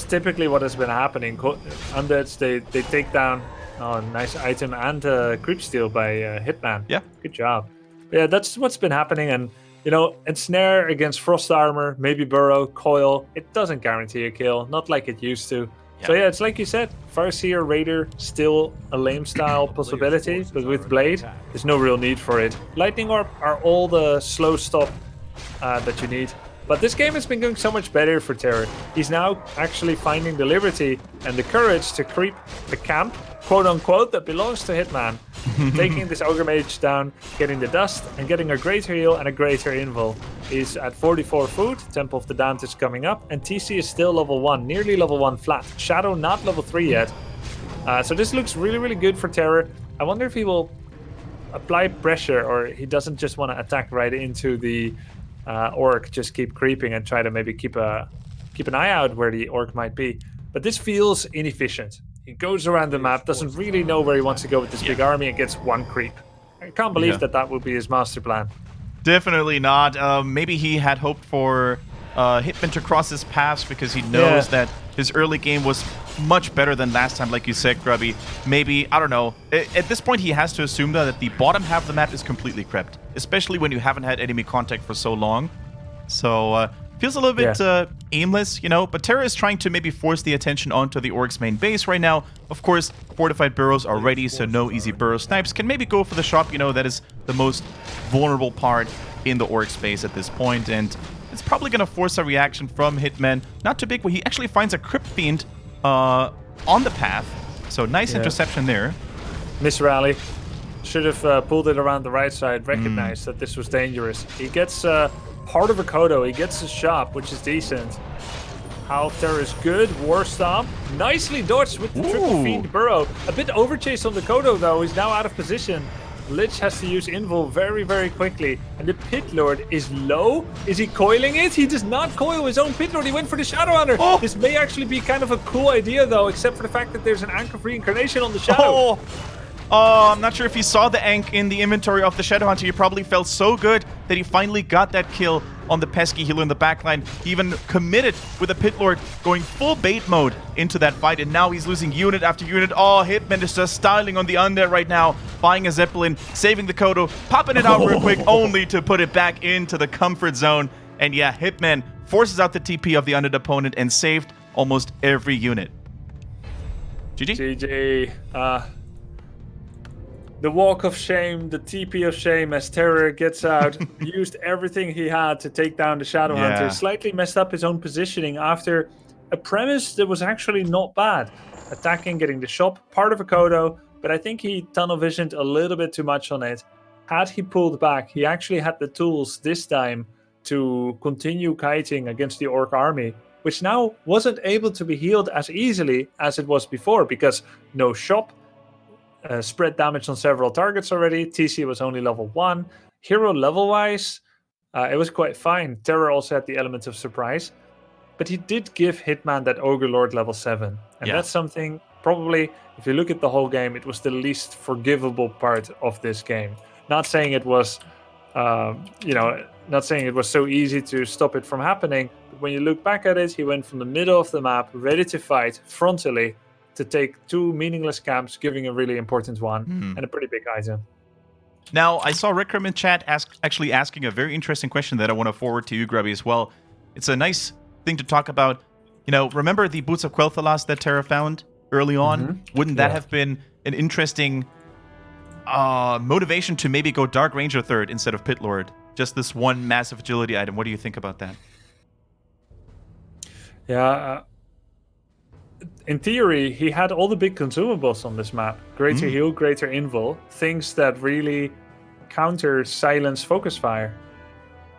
typically what has been happening. Undeads, they take down Oh, nice item and creep steal by Hitman. Yeah. Good job. But yeah, that's what's been happening. And, Ensnare against Frost Armor, maybe Burrow, Coil, it doesn't guarantee a kill, not like it used to. So yeah, it's like you said, Farseer, Raider, still a lame style possibility, but with Blade, there's no real need for it. Lightning Orb are all the slow stop that you need. But this game has been going so much better for TeRRoR. He's now actually finding the liberty and the courage to creep the camp, quote unquote, that belongs to Hitman. Taking this Ogre Mage down, getting the dust, and getting a greater heal and a greater invul. He's at 44 food, Temple of the Damned is coming up, and TC is still level 1, nearly level 1 flat. Shadow not level 3 yet. So this looks really, really good for TeRRoR. I wonder if he will apply pressure, or he doesn't just want to attack right into the orc, just keep creeping and try to maybe keep an eye out where the orc might be. But this feels inefficient. He goes around the map, doesn't really know where he wants to go with this big army, and gets one creep. I can't believe that would be his master plan. Definitely not. Maybe he had hoped for Hitman to cross his paths because he knows that his early game was much better than last time, like you said, Grubby. Maybe, I don't know. At this point, he has to assume that the bottom half of the map is completely crept, especially when you haven't had enemy contact for so long. So, feels a little bit aimless, but TeRRoR is trying to maybe force the attention onto the Orc's main base right now. Of course, fortified burrows are ready, so no easy burrow snipes. Can maybe go for the shop, that is the most vulnerable part in the Orc's base at this point, and it's probably going to force a reaction from Hitman. Not too big, but he actually finds a Crypt Fiend on the path, so nice interception there. Miss rally. Should have pulled it around the right side, recognized that this was dangerous. He gets part of a Kodo, he gets a shop, which is decent. Half there is good. War Stomp. Nicely dodged with the Triple Fiend Burrow. A bit overchase on the Kodo though, he's now out of position. Lich has to use Invul very, very quickly. And the Pit Lord is low. Is he coiling it? He does not coil his own Pit Lord. He went for the Shadow Hunter. Oh. This may actually be kind of a cool idea though, except for the fact that there's an Ank of Reincarnation on the Shadow. I'm not sure if he saw the Ank in the inventory of the Shadow Hunter. He probably felt so good that he finally got that kill on the pesky healer in the backline. He even committed with a Pit Lord going full bait mode into that fight, and now he's losing unit after unit. Oh, Hitman is just styling on the Undead right now, buying a Zeppelin, saving the Kodo, popping it out real quick, only to put it back into the comfort zone. And yeah, Hitman forces out the TP of the Undead opponent and saved almost every unit. GG? GG. The walk of shame, the TP of shame as TeRRoR gets out, used everything he had to take down the Shadow Hunter, slightly messed up his own positioning after a premise that was actually not bad. Attacking, getting the shop, part of a Kodo, but I think he tunnel visioned a little bit too much on it. Had he pulled back, he actually had the tools this time to continue kiting against the Orc army, which now wasn't able to be healed as easily as it was before, because no shop, spread damage on several targets already. TC was only level 1. Hero level-wise, it was quite fine. TeRRoR also had the element of surprise. But he did give Hitman that Ogre Lord level 7. And that's something, probably, if you look at the whole game, it was the least forgivable part of this game. Not saying it was, not saying it was so easy to stop it from happening. But when you look back at it, he went from the middle of the map, ready to fight, frontally, to take 2 meaningless camps, giving a really important one, and a pretty big item. Now, I saw Rekram in chat actually asking a very interesting question that I want to forward to you, Grubby, as well. It's a nice thing to talk about. Remember the Boots of Quel'Thalas that TeRRoR found early on? Wouldn't that have been an interesting motivation to maybe go Dark Ranger third instead of Pit Lord? Just this one massive agility item. What do you think about that? Yeah, in theory, he had all the big consumables on this map. Greater heal, greater invul. Things that really counter silence focus fire.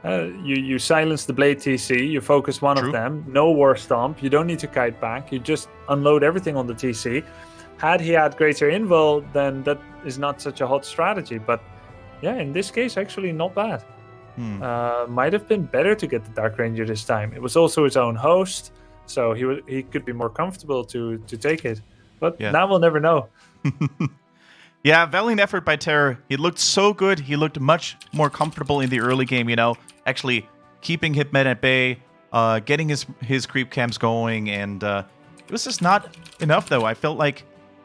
You silence the Blade TC, you focus one of them. No War Stomp, you don't need to kite back. You just unload everything on the TC. Had he had greater invul, then that is not such a hot strategy. But yeah, in this case, actually not bad. Might have been better to get the Dark Ranger this time. It was also his own host. So he could be more comfortable to take it. But now we'll never know. Yeah, valiant effort by TeRRoR. He looked so good. He looked much more comfortable in the early game, actually keeping Hitman at bay, getting his creep camps going. And it was just not enough, though. I felt like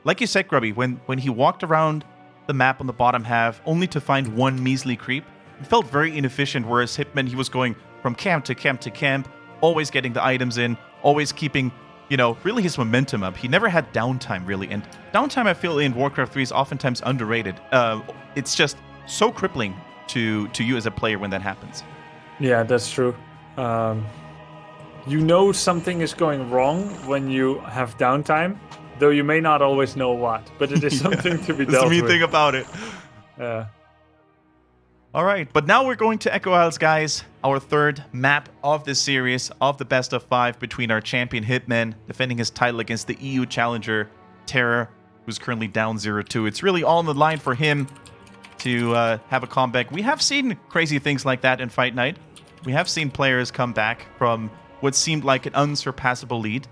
like you said, Grubby, when he walked around the map on the bottom half, only to find one measly creep, it felt very inefficient, whereas Hitman, he was going from camp to camp to camp, always getting the items in, always keeping, really his momentum up. He never had downtime, really, and downtime, I feel, in Warcraft 3 is oftentimes underrated. It's just so crippling to you as a player when that happens. Yeah, that's true. You know something is going wrong when you have downtime, though you may not always know what, but it is something to be dealt with. That's the main thing about it. Yeah. All right, but now we're going to Echo Isles, guys, our third map of this series, of the best of 5 between our champion Hitman, defending his title against the EU challenger TeRRoR, who's currently down 0-2. It's really all on the line for him to have a comeback. We have seen crazy things like that in Fight Night. We have seen players come back from what seemed like an unsurpassable lead.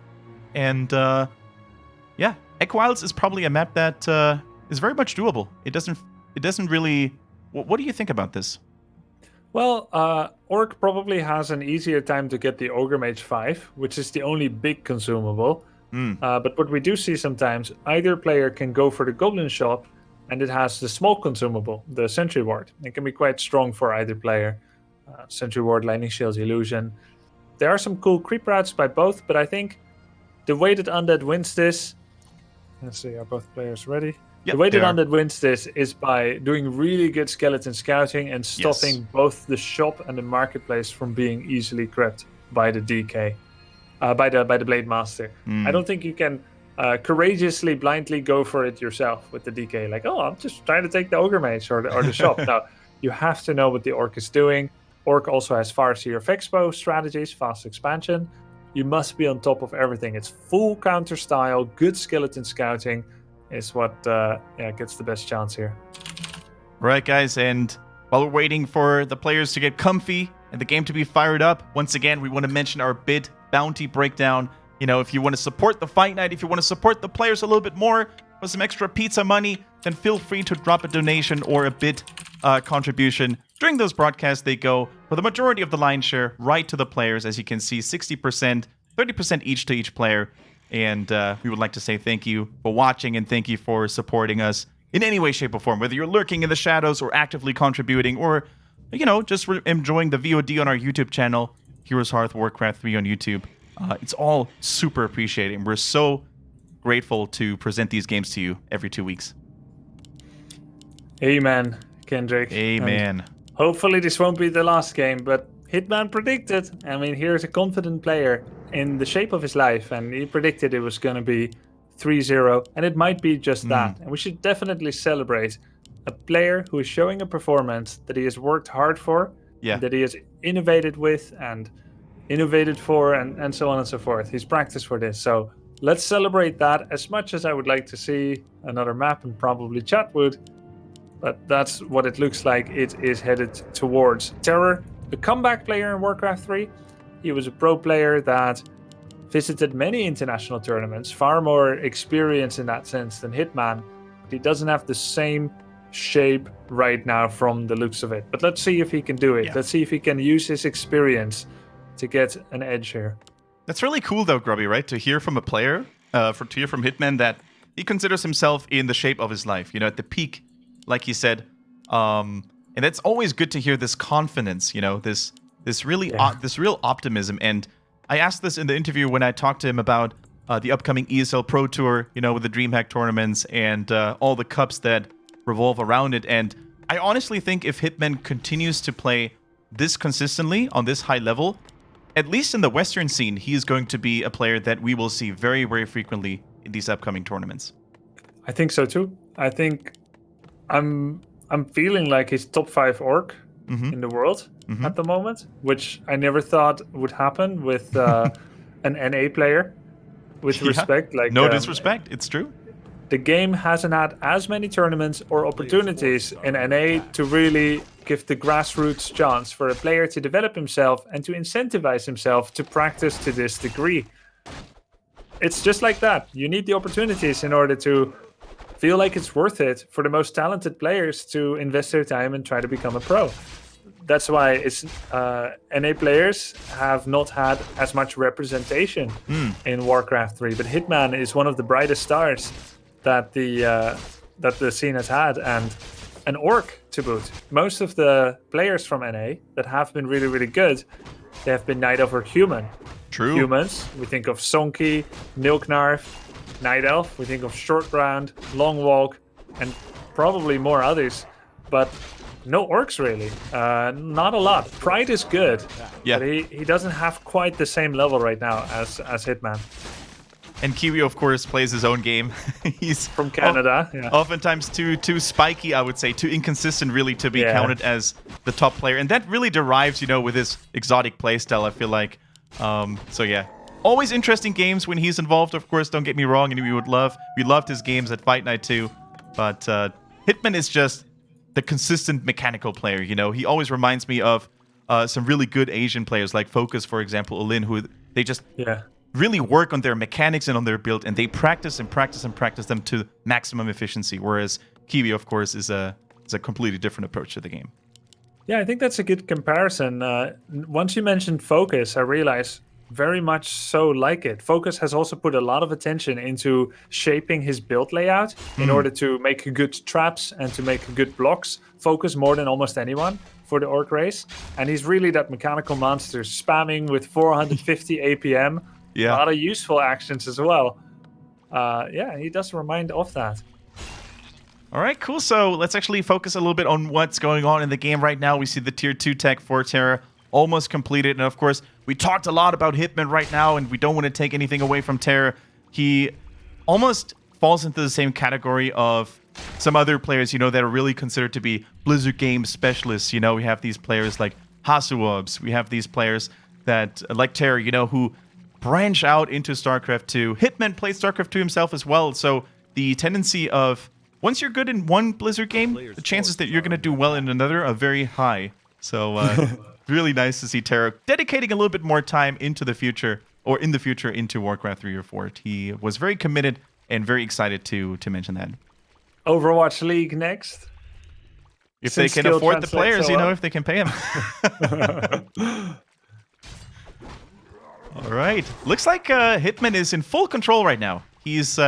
And Echo Isles is probably a map that is very much doable. It doesn't really... What do you think about this? Well, Orc probably has an easier time to get the Ogre Mage 5, which is the only big consumable. But what we do see sometimes, either player can go for the Goblin Shop, and it has the small consumable, the Sentry Ward. It can be quite strong for either player. Sentry Ward, Lightning Shield, Illusion. There are some cool creep routes by both, but I think the way that Undead wins this... Let's see, are both players ready? Yep, the way that Undead wins this is by doing really good skeleton scouting and stopping both the shop and the marketplace from being easily crept by the DK, by the Blade Master. I don't think you can courageously, blindly go for it yourself with the DK. Like, oh, I'm just trying to take the Ogre Mage or the shop. No, you have to know what the Orc is doing. Orc also has Farseer of Expo strategies, fast expansion. You must be on top of everything. It's full counter style, good skeleton scouting is what gets the best chance here. Right, guys, and while we're waiting for the players to get comfy and the game to be fired up, once again, we want to mention our bid bounty breakdown. If you want to support the Fight Night, if you want to support the players a little bit more with some extra pizza money, then feel free to drop a donation or a bid contribution. During those broadcasts, they go for the majority of the lion's share right to the players. As you can see, 60%, 30% each to each player. And we would like to say thank you for watching and thank you for supporting us in any way, shape, or form. Whether you're lurking in the shadows or actively contributing or, just enjoying the VOD on our YouTube channel, Heroes Hearth, Warcraft 3 on YouTube. It's all super appreciated. And we're so grateful to present these games to you every 2 weeks. Amen, Kendric. Amen. And hopefully this won't be the last game, but Hitman predicted. I mean, here's a confident player in the shape of his life, and he predicted it was going to be 3-0, and it might be just that. And we should definitely celebrate a player who is showing a performance that he has worked hard for, that he has innovated with and innovated for, and so on and so forth. He's practiced for this, so let's celebrate that. As much as I would like to see another map, and probably chat would, but that's what it looks like it is headed towards. TeRRoR, a comeback player in Warcraft 3. He was a pro player that visited many international tournaments, far more experience in that sense than Hitman. But he doesn't have the same shape right now from the looks of it. But let's see if he can do it. Let's see if he can use his experience to get an edge here. That's really cool, though, Grubby, right? To hear from a player, to hear from Hitman that he considers himself in the shape of his life, at the peak, like he said. And it's always good to hear this confidence, this real optimism. And I asked this in the interview when I talked to him about the upcoming ESL Pro Tour, with the DreamHack tournaments and all the cups that revolve around it. And I honestly think if Hitman continues to play this consistently on this high level, at least in the Western scene, he is going to be a player that we will see very, very frequently in these upcoming tournaments. I think so too. I think I'm feeling like he's top 5 orc in the world at the moment, which I never thought would happen with an NA player. With respect, like no disrespect, it's true. The game hasn't had as many tournaments or opportunities in NA to really give the grassroots chance for a player to develop himself and to incentivize himself to practice to this degree. It's just like that. You need the opportunities in order to feel like it's worth it for the most talented players to invest their time and try to become a pro. That's why it's NA players have not had as much representation in Warcraft 3, but Hitman is one of the brightest stars that the scene has had, and an orc to boot. Most of the players from NA that have been really, really good, they have been Night Elf or Human. True. Humans, we think of Sonky, Nilknarf. Night Elf, we think of Short Round, Long Walk, and probably more others. But no orcs really. Not a lot. Pride is good, Yeah. but he doesn't have quite the same level right now as Hitman. And Kiwi, of course, plays his own game. He's From Canada. Yeah. oftentimes too spiky, I would say, too inconsistent, really, to be counted as the top player. And that really derives, with his exotic playstyle, I feel like. So yeah, always interesting games when he's involved. Of course, don't get me wrong, and we loved his games at Fight Night too. But Hitman is just the consistent mechanical player. He always reminds me of some really good Asian players like Focus, for example, Olin, who they just really work on their mechanics and on their build, and they practice and practice and practice them to maximum efficiency. Whereas Kiwi, of course, is a completely different approach to the game. Yeah, I think that's a good comparison. Once you mentioned Focus, I realized very much so like it. Focus has also put a lot of attention into shaping his build layout in order to make good traps and to make good blocks. Focus more than almost anyone for the orc race. And he's really that mechanical monster, spamming with 450 APM. Yeah. A lot of useful actions as well. He does remind of that. All right, cool. So let's actually focus a little bit on what's going on in the game right now. We see the Tier 2 tech for TeRRoR almost completed. And of course, we talked a lot about Hitman right now, and we don't want to take anything away from TeRRoR. He almost falls into the same category of some other players, that are really considered to be Blizzard game specialists. We have these players like Hasuobs. We have these players that, like TeRRoR, who branch out into StarCraft 2. Hitman played StarCraft 2 himself as well. So the tendency of once you're good in one Blizzard game, the chances that you're going to do well in another are very high. So really nice to see TeRRoR dedicating a little bit more time into the future, or in the future into Warcraft 3 or 4. He was very committed and very excited to mention that. Overwatch League next. If they can afford the players, if they can pay them. All right. Looks like Hitman is in full control right now. He's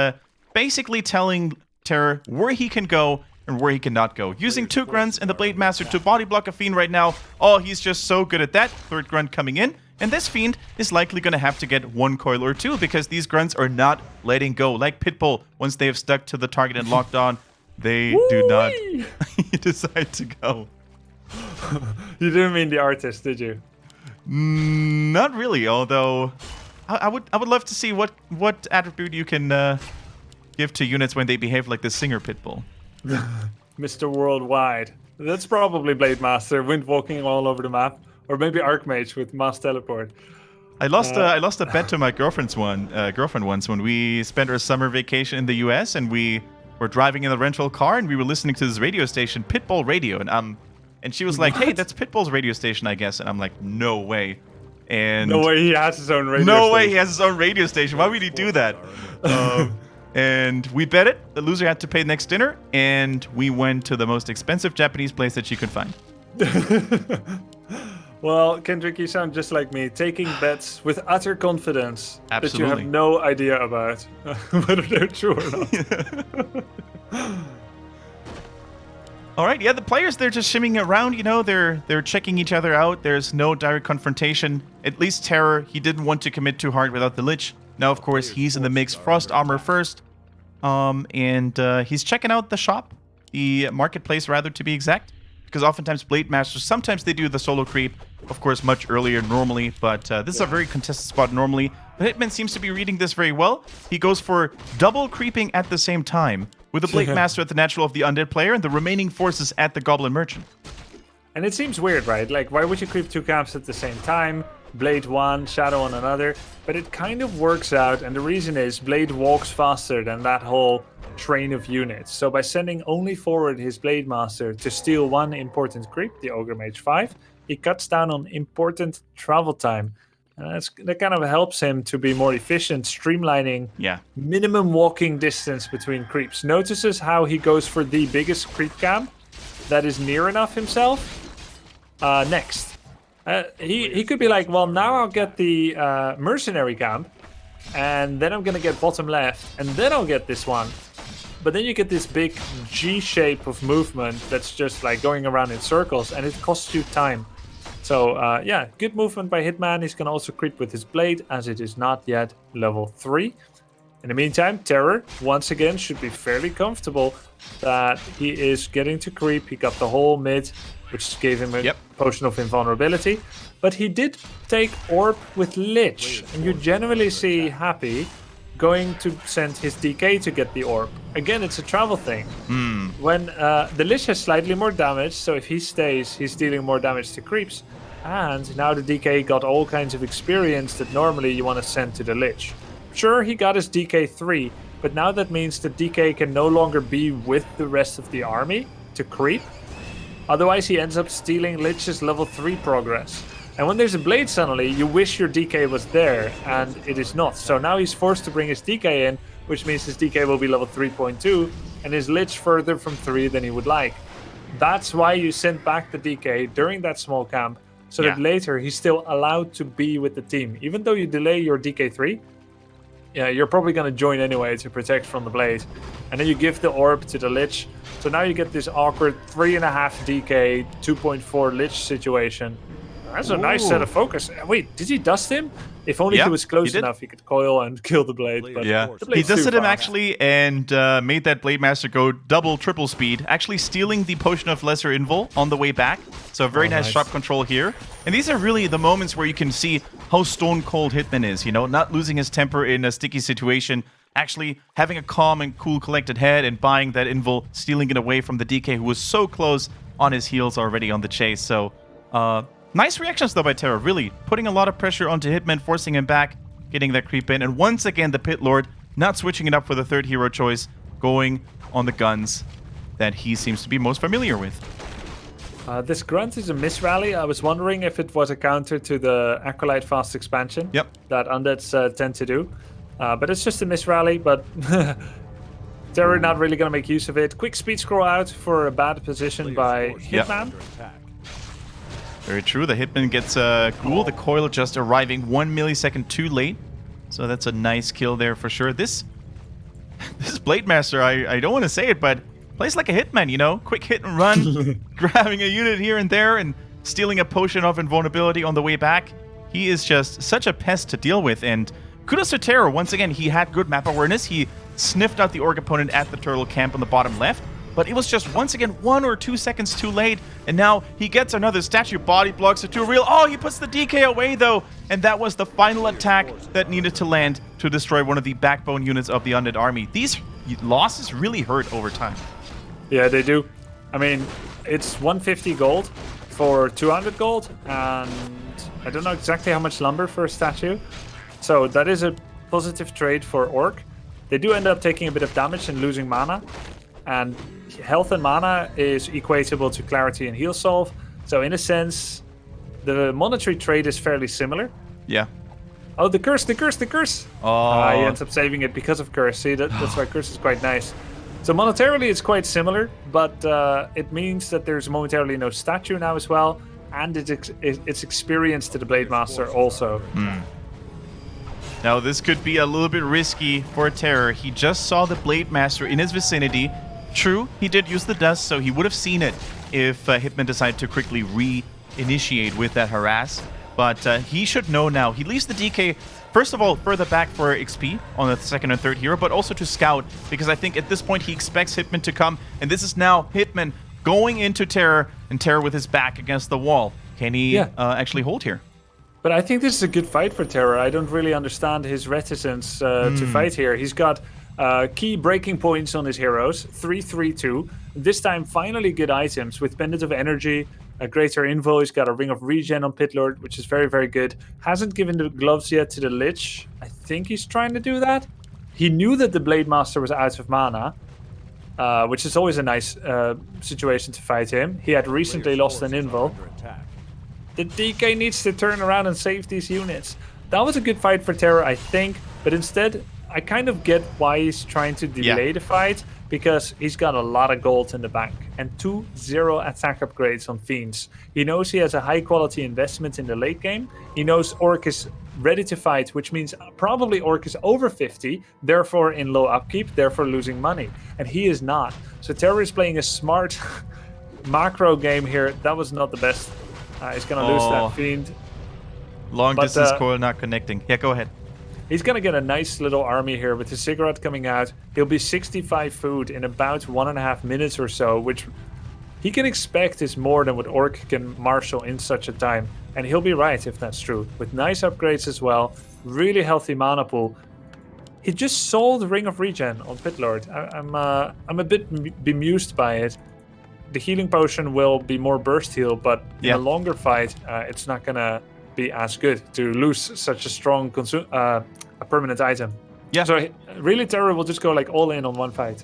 basically telling TeRRoR where he can go and where he cannot go. Using 2 grunts and the Blade Master to body block a Fiend right now. Oh, he's just so good at that. 3rd grunt coming in. And this Fiend is likely going to have to get 1 coil or 2 because these grunts are not letting go. Like Pitbull, once they have stuck to the target and locked on, they do not decide to go. You didn't mean the artist, did you? Not really, although I would love to see what attribute you can give to units when they behave like the singer Pitbull. Mr. Worldwide. That's probably Blade Master, wind walking all over the map, or maybe Archmage with mass teleport. I lost a bet to my girlfriend once when we spent our summer vacation in the U.S. and we were driving in the rental car and we were listening to this radio station, Pitbull Radio, and she was like, "Hey, that's Pitbull's radio station, I guess." And I'm like, "No way." And no way he has his own radio station. No way he has his own radio station. Why would he do that? And we bet it. The loser had to pay next dinner, and we went to the most expensive Japanese place that she could find. Well, Kendric, you sound just like me, taking bets with utter confidence that you Absolutely. have no idea about whether they're true or not. All right, yeah, the players, they're just shimmying around, they're checking each other out. There's no direct confrontation. At least TeRRoR, he didn't want to commit too hard without the Lich. Now, of course, he's in the mix. Frost Armor first. And he's checking out the shop, the marketplace, rather, to be exact. Because oftentimes Blade Masters, sometimes they do the solo creep, of course, much earlier normally. But this is a very contested spot normally. But Hitman seems to be reading this very well. He goes for double creeping at the same time, with the Blade Master at the natural of the Undead player and the remaining forces at the Goblin Merchant. And it seems weird, right? Like, why would you creep 2 camps at the same time? Blade one, Shadow on another. But it kind of works out, and the reason is Blade walks faster than that whole train of units. So by sending only forward his Blade Master to steal 1 important creep, the Ogre Mage 5, he cuts down on important travel time. And that kind of helps him to be more efficient, streamlining minimum walking distance between creeps. Notices how he goes for the biggest creep camp that is near enough himself next. He could be like, well, now I'll get the mercenary camp, and then I'm going to get bottom left, and then I'll get this one. But then you get this big G shape of movement that's just like going around in circles, and it costs you time. So yeah, good movement by Hitman. He's gonna also creep with his blade, as it is not yet level 3. In the meantime, TeRRoR, once again, should be fairly comfortable that he is getting to creep. He got the whole mid, which gave him a potion of invulnerability. But he did take Orb with Lich, and you generally see Happy going to send his DK to get the Orb. Again, it's a travel thing. When the Lich has slightly more damage, so if he stays, he's dealing more damage to creeps. And now the DK got all kinds of experience that normally you want to send to the Lich. Sure, he got his DK 3, but now that means the DK can no longer be with the rest of the army to creep. Otherwise, he ends up stealing Lich's level 3 progress. And when there's a blade suddenly, you wish your DK was there, and it is not. So now he's forced to bring his DK in, which means his DK will be level 3.2, and his Lich further from 3 than he would like. That's why you send back the DK during that small camp, so that later he's still allowed to be with the team. Even though you delay your DK 3, yeah, you're probably going to join anyway to protect from the blade. And then you give the Orb to the Lich. So now you get this awkward 3.5 DK, 2.4 Lich situation. That's a nice set of focus. Wait, did he dust him? If only he was close enough, he could coil and kill the blade. But he dusted him actually and made that Blade Master go double, triple speed, actually stealing the Potion of Lesser Invul on the way back. So very nice sharp control here. And these are really the moments where you can see how stone cold Hitman is, you know, not losing his temper in a sticky situation, actually having a calm and cool collected head and buying that Invul, stealing it away from the DK who was so close on his heels already on the chase. So, nice reactions, though, by TeRRoR. Really putting a lot of pressure onto Hitman, forcing him back, getting that creep in. And once again, the Pit Lord not switching it up for the third hero choice, going on the guns that he seems to be most familiar with. This Grunt is a misrally. I was wondering if it was a counter to the Acolyte fast expansion that Undeads tend to do. But it's just a misrally, but TeRRoR not really going to make use of it. Quick speed scroll out for a bad position by Hitman. Very true. The Hitman gets cool. The coil just arriving 1 millisecond too late. So that's a nice kill there for sure. This Blade Master, I don't want to say it, but plays like a Hitman, you know? Quick hit and run, grabbing a unit here and there, and stealing a potion of invulnerability on the way back. He is just such a pest to deal with, and kudos to TeRRoR. Once again, he had good map awareness. He sniffed out the Orc opponent at the turtle camp on the bottom left. But it was just, once again, 1 or 2 seconds too late. And now he gets another statue, body blocks it to real. Oh, he puts the DK away, though. And that was the final attack that needed to land to destroy one of the backbone units of the Undead army. These losses really hurt over time. Yeah, they do. I mean, it's 150 gold for 200 gold. And I don't know exactly how much lumber for a statue. So that is a positive trade for Orc. They do end up taking a bit of damage and losing mana. And health and mana is equatable to clarity and heal solve. So in a sense, the monetary trade is fairly similar. Yeah. Oh, the curse, the curse, the curse! Oh. He ends up saving it because of curse. See, that's why curse is quite nice. So monetarily, it's quite similar, but it means that there's momentarily no statue now as well, and it's experience to the Blade Master also. Now, this could be a little bit risky for TeRRoR. He just saw the Blade Master in his vicinity. True, he did use the dust, so he would have seen it if Hitman decided to quickly re-initiate with that harass. But he should know now. He leaves the DK, first of all, further back for XP on the second and third hero, but also to scout, because I think at this point he expects Hitman to come. And this is now Hitman going into TeRRoR, and TeRRoR with his back against the wall. Can he actually hold here? But I think this is a good fight for TeRRoR. I don't really understand his reticence to fight here. He's got key breaking points on his heroes, 3-3-2. This time, finally good items with Pendant of Energy, a greater invul. He's got a Ring of Regen on Pit Lord, which is very, very good. Hasn't given the gloves yet to the Lich. I think he's trying to do that. He knew that the Blade Master was out of mana, which is always a nice situation to fight him. He had recently lost an invul. The DK needs to turn around and save these units. That was a good fight for TeRRoR, I think, but instead, I kind of get why he's trying to delay the fight, because he's got a lot of gold in the bank and 2 0 attack upgrades on Fiends. He knows he has a high quality investment in the late game. He knows Orc is ready to fight, which means probably Orc is over 50, therefore in low upkeep, therefore losing money. And he is not. So TeRRoR is playing a smart macro game here. That was not the best. He's going to lose that Fiend. Long distance coil not connecting. Yeah, go ahead. He's going to get a nice little army here with his cigarette coming out. He'll be 65 food in about 1.5 minutes or so, which he can expect is more than what Orc can marshal in such a time. And he'll be right if that's true. With nice upgrades as well, really healthy mana pool. He just sold Ring of Regen on Pitlord. I'm a bit bemused by it. The healing potion will be more burst heal, but in a longer fight, it's not going to be as good to lose such a strong a permanent item. Yeah. So really TeRRoR will just go like all in on one fight.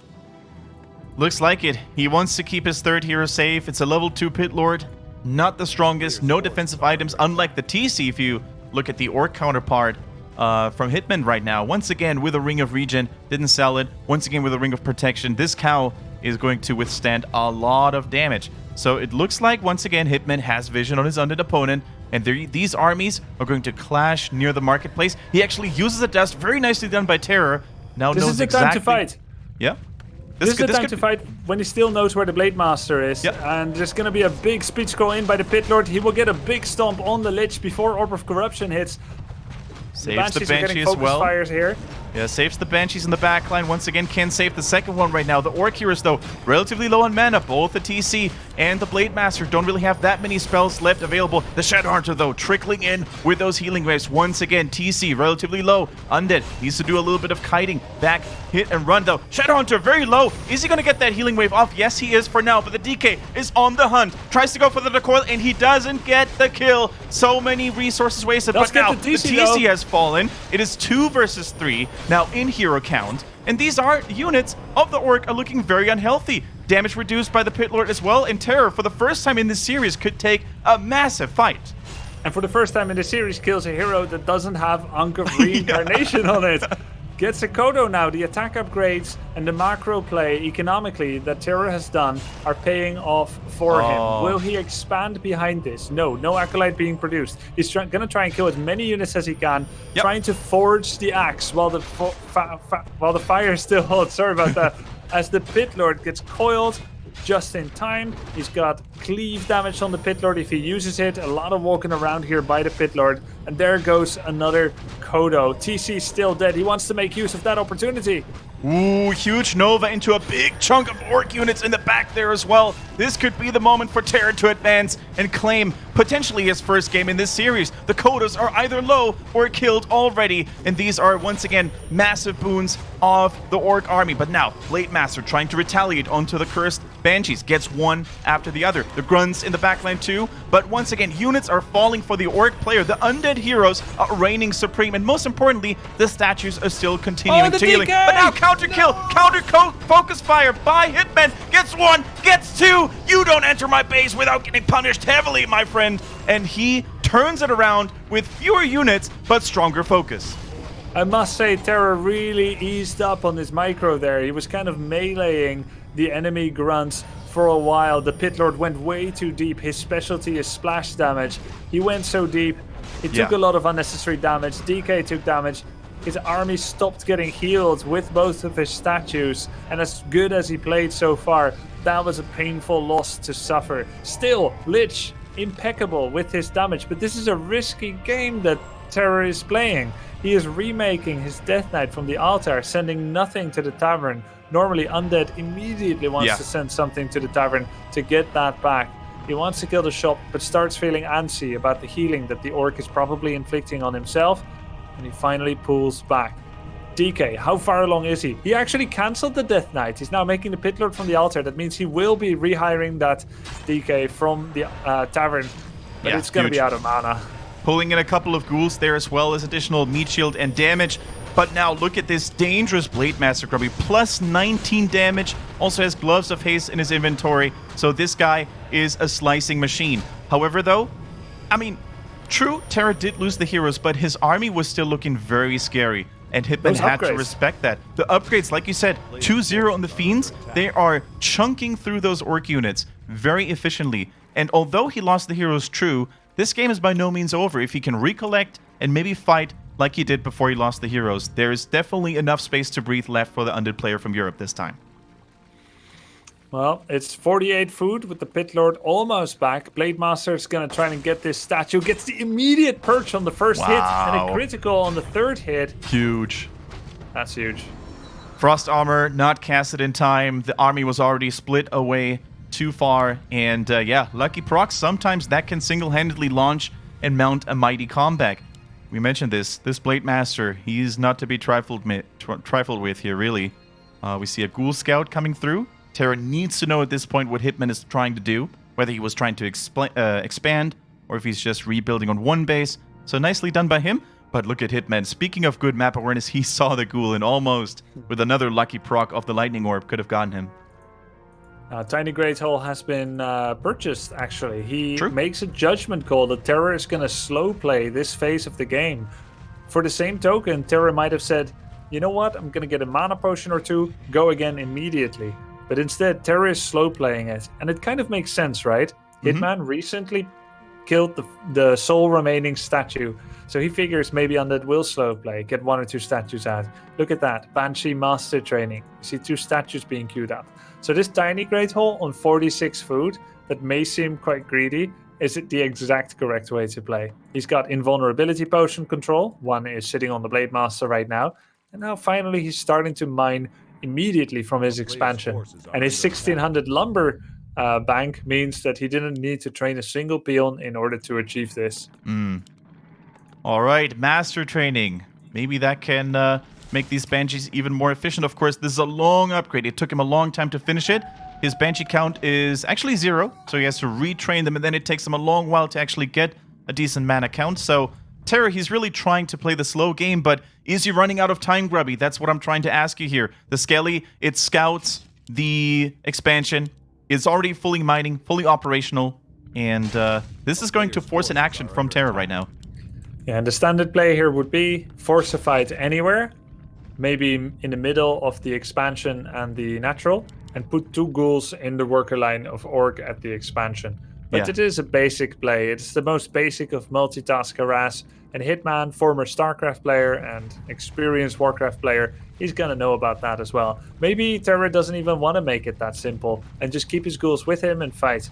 Looks like it. He wants to keep his third hero safe. It's a level 2 Pit Lord. Not the strongest. No defensive items, unlike the TC if you look at the Orc counterpart from Hitman right now. Once again with a Ring of Regen. Didn't sell it. Once again with a Ring of Protection. This cow is going to withstand a lot of damage. So it looks like, once again, Hitman has vision on his undead opponent, and these armies are going to clash near the marketplace. He actually uses a dust, very nicely done by TeRRoR. Now this is the time to fight. Yeah. This is the time to fight when he still knows where the Blade Master is. Yep. And there's going to be a big speed scroll in by the Pit Lord. He will get a big stomp on the Lich before Orb of Corruption hits. Saves the Banshees Banshee are getting as focus well. Fires here. Yeah, saves the Banshees in the backline. Once again, can save the second one right now. The Orc heroes, though, relatively low on mana. Both the TC and the Blade Master don't really have that many spells left available. The Shadowhunter, though, trickling in with those healing waves. Once again, TC relatively low. Undead needs to do a little bit of kiting. Back, hit, and run, though. Shadowhunter very low. Is he going to get that healing wave off? Yes, he is for now, but the DK is on the hunt. Tries to go for the recoil, and he doesn't get the kill. So many resources wasted, but now the TC has fallen. It is 2 versus 3. Now in hero count, and these units of the Orc are looking very unhealthy. Damage reduced by the Pit Lord as well, and TeRRoR for the first time in this series could take a massive fight. And for the first time in the series kills a hero that doesn't have Ankh of Reincarnation on it. Gets a Kodo now. The attack upgrades and the macro play economically that TeRRoR has done are paying off for him. Will he expand behind this? No Acolyte being produced. He's going to try and kill as many units as he can, trying to forge the axe while the fire is still hot. Sorry about that. As the Pit Lord gets coiled just in time. He's got cleave damage on the Pit Lord if he uses it. A lot of walking around here by the Pit Lord. And there goes another Kodo. TC still dead. He wants to make use of that opportunity. Ooh, huge Nova into a big chunk of Orc units in the back there as well. This could be the moment for TeRRoR to advance and claim potentially his first game in this series. The Kodos are either low or killed already, and these are once again massive boons of the Orc army. But now, Blade Master trying to retaliate onto the cursed Banshees, gets one after the other. The Grunts in the backline too, but once again, units are falling for the Orc player. The undead heroes are reigning supreme, and most importantly, the statues are still continuing to healing. But now counter kill, focus fire by Hitman. Gets one, gets two. You don't enter my base without getting punished heavily, my friend. And he turns it around with fewer units, but stronger focus. I must say, TeRRoR really eased up on his micro there. He was kind of meleeing the enemy grunts for a while. The Pit Lord went way too deep. His specialty is splash damage. He went so deep. He took a lot of unnecessary damage. DK took damage. His army stopped getting healed with both of his statues. And as good as he played so far, that was a painful loss to suffer. Still, Lich, impeccable with his damage. But this is a risky game that TeRRoR is playing. He is remaking his Death Knight from the altar, sending nothing to the tavern. Normally, Undead immediately wants to send something to the tavern to get that back. He wants to kill the shop, but starts feeling antsy about the healing that the Orc is probably inflicting on himself, and he finally pulls back. DK, how far along is he? He actually cancelled the Death Knight. He's now making the Pit Lord from the altar. That means he will be rehiring that DK from the tavern, but it's going to be out of mana. Pulling in a couple of ghouls there as well as additional meat shield and damage. But now look at this dangerous Blade Master Grubby. Plus 19 damage. Also has Gloves of Haste in his inventory. So this guy is a slicing machine. However, though, I mean, true, TeRRoR did lose the heroes, but his army was still looking very scary. and Hitman Those had to upgrades. respect that. The upgrades, like you said, 2-0 on the Fiends, they are chunking through those Orc units very efficiently. And although he lost the Heroes True, this game is by no means over. If he can recollect and maybe fight like he did before he lost the Heroes, there's definitely enough space to breathe left for the Undead player from Europe this time. Well, it's 48 food with the Pit Lord almost back. Blade Master is going to try and get this statue. Gets the immediate perch on the first hit and a critical on the third hit. Huge. That's huge. Frost Armor not casted in time. The army was already split away too far. And yeah, lucky procs, sometimes that can single-handedly launch and mount a mighty comeback. We mentioned this. This Blade Master, he's not to be trifled with here, really. We see a Ghoul Scout coming through. TeRRoR needs to know at this point what Hitman is trying to do, whether he was trying to expand or if he's just rebuilding on one base. So nicely done by him. But look at Hitman. Speaking of good map awareness, he saw the Ghoul and almost, with another lucky proc of the Lightning Orb, could have gotten him. Tiny Great Hole has been purchased, actually. He True. makes a judgment call that TeRRoR is going to slow play this phase of the game. For the same token, TeRRoR might have said, you know what, I'm going to get a mana potion or two, go again immediately. But instead, TeRRoR is slow playing it. And it kind of makes sense, right? Hitman recently killed the sole remaining statue. So he figures maybe Undead will slow play, get 1 or 2 statues out. Look at that, Banshee Master Training. You see 2 statues being queued up. So this Tiny Great Hole on 46 food, that may seem quite greedy, is it the exact correct way to play. He's got Invulnerability Potion control. 1 is sitting on the Blade Master right now. And now finally he's starting to mine immediately from his expansion. And his 1600 lumber bank means that he didn't need to train a single peon in order to achieve this. All right, Master Training. Maybe that can make these Banshees even more efficient. Of course, this is a long upgrade. It took him a long time to finish it. His Banshee count is actually 0, so he has to retrain them, and then it takes him a long while to actually get a decent mana count. So TeRRoR, he's really trying to play the slow game, but is he running out of time, Grubby? That's what I'm trying to ask you here. The Skelly, it scouts the expansion. It's already fully mining, fully operational, and this is going to force an action from TeRRoR right now. Yeah, and the standard play here would be force a fight anywhere, maybe in the middle of the expansion and the natural, and put 2 ghouls in the worker line of Orc at the expansion. But it is a basic play. It's the most basic of multitask harass. And Hitman, former StarCraft player and experienced Warcraft player, he's going to know about that as well. Maybe TeRRoR doesn't even want to make it that simple and just keep his ghouls with him and fight.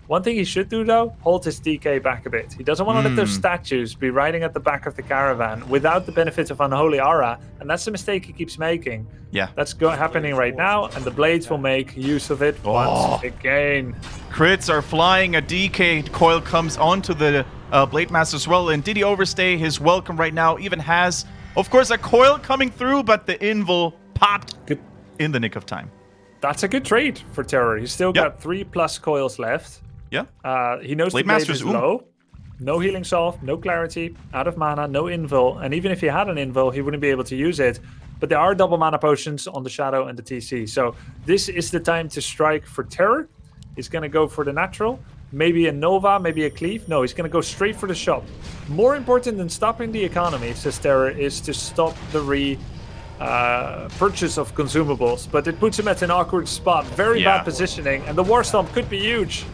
One thing he should do, though, hold his DK back a bit. He doesn't want to let those statues be riding at the back of the caravan without the benefit of Unholy Aura, and that's the mistake he keeps making. Yeah. That's happening right now, and the Blades will make use of it once again. Crits are flying. A DK coil comes onto the Blade Master as well, and did he overstay his welcome right now? Even has, of course, a coil coming through, but the Invul popped in the nick of time. That's a good trade for TeRRoR. He's still got 3+ coils left. Yeah. He knows Blade the Blade Master's is low. No healing solve, no clarity, out of mana, no invul. And even if he had an invul, he wouldn't be able to use it. But there are double mana potions on the Shadow and the TC. So this is the time to strike for TeRRoR. He's going to go for the natural. Maybe a Nova, maybe a Cleave. No, he's going to go straight for the shop. More important than stopping the economy, says TeRRoR, is to stop the purchase of consumables. But it puts him at an awkward spot. Very bad positioning. And the War Stomp could be huge.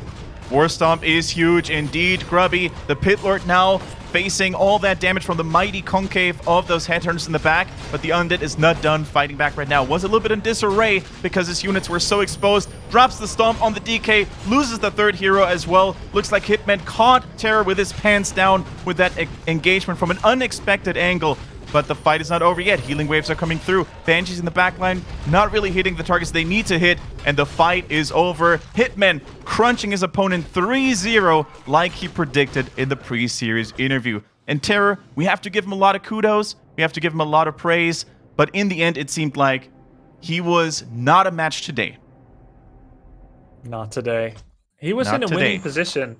War Stomp is huge indeed, Grubby. The Pit Lord now facing all that damage from the mighty concave of those headhunters in the back, but the Undead is not done fighting back right now. Was a little bit in disarray because his units were so exposed. Drops the Stomp on the DK, loses the 3rd hero as well. Looks like Hitman caught TeRRoR with his pants down with that engagement from an unexpected angle. But the fight is not over yet. Healing waves are coming through. Banshees in the backline, not really hitting the targets they need to hit. And the fight is over. Hitman crunching his opponent 3-0 like he predicted in the pre-series interview. And TeRRoR, we have to give him a lot of kudos. We have to give him a lot of praise. But in the end, it seemed like he was not a match today. Not today. He was in a winning position.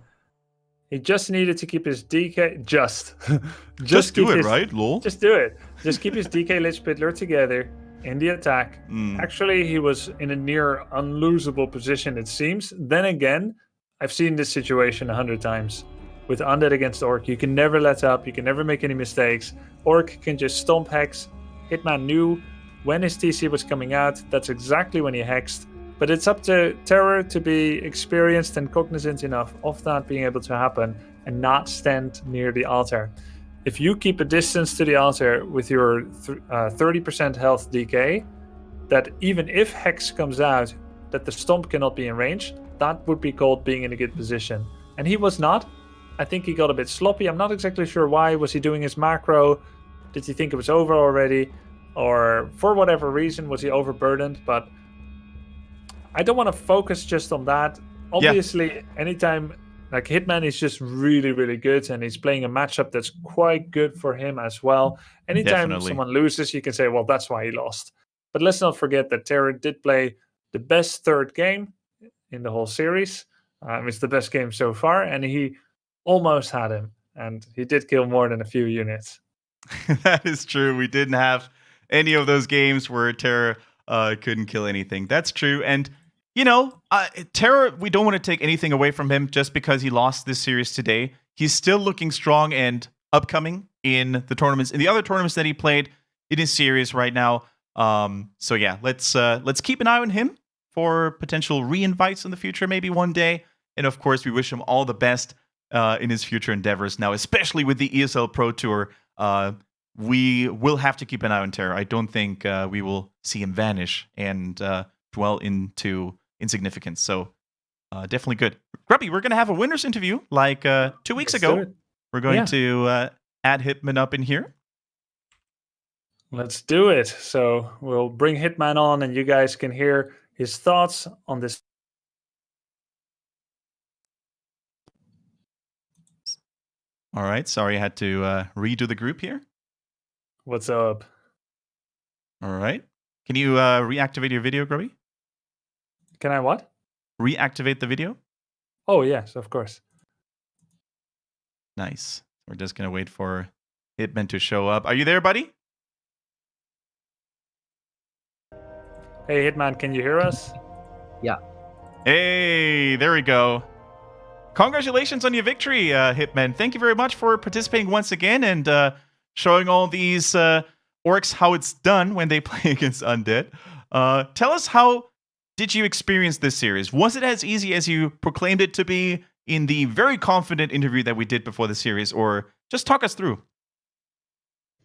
He just needed to keep his DK... Just do it, right, lol? Just do it. Just keep his DK Lich Pit Lord together in the attack. Actually, he was in a near unlosable position, it seems. Then again, I've seen this situation 100 times. With Undead against Orc, you can never let up. You can never make any mistakes. Orc can just stomp Hex, Hitman knew when his TC was coming out. That's exactly when he hexed. But it's up to TeRRoR to be experienced and cognizant enough of that being able to happen and not stand near the altar. If you keep a distance to the altar with your 30% health DK, that even if Hex comes out, that the Stomp cannot be in range, that would be called being in a good position. And he was not. I think he got a bit sloppy. I'm not exactly sure why. Was he doing his macro? Did he think it was over already? Or for whatever reason, was he overburdened? But I don't want to focus just on that. Obviously, anytime like Hitman is just really, really good, and he's playing a matchup that's quite good for him as well. Anytime someone loses, you can say, well, that's why he lost. But let's not forget that TeRRoR did play the best third game in the whole series. It's the best game so far, and he almost had him, and he did kill more than a few units. That is true. We didn't have any of those games where TeRRoR couldn't kill anything. That's true. And, TeRRoR, we don't want to take anything away from him just because he lost this series today. He's still looking strong and upcoming in the tournaments, in the other tournaments that he played in his series right now. So yeah, let's keep an eye on him for potential re-invites in the future, maybe one day. And of course, we wish him all the best in his future endeavors. Now, especially with the ESL Pro Tour, we will have to keep an eye on TeRRoR. I don't think we will see him vanish and dwell into insignificance. So definitely good. Grubby, we're going to have a winner's interview like 2 weeks ago. We're going to add Hitman up in here. Let's do it. So we'll bring Hitman on, and you guys can hear his thoughts on this. All right. Sorry, I had to redo the group here. What's up? All right. Can you reactivate your video, Grubby? Can I what? Reactivate the video? Oh, yes, of course. Nice. We're just going to wait for Hitman to show up. Are you there, buddy? Hey, Hitman, can you hear us? Yeah. Hey, there we go. Congratulations on your victory, Hitman. Thank you very much for participating once again and showing all these orcs how it's done when they play against Undead. Tell us, how did you experience this series? Was it as easy as you proclaimed it to be in the very confident interview that we did before the series, or just talk us through?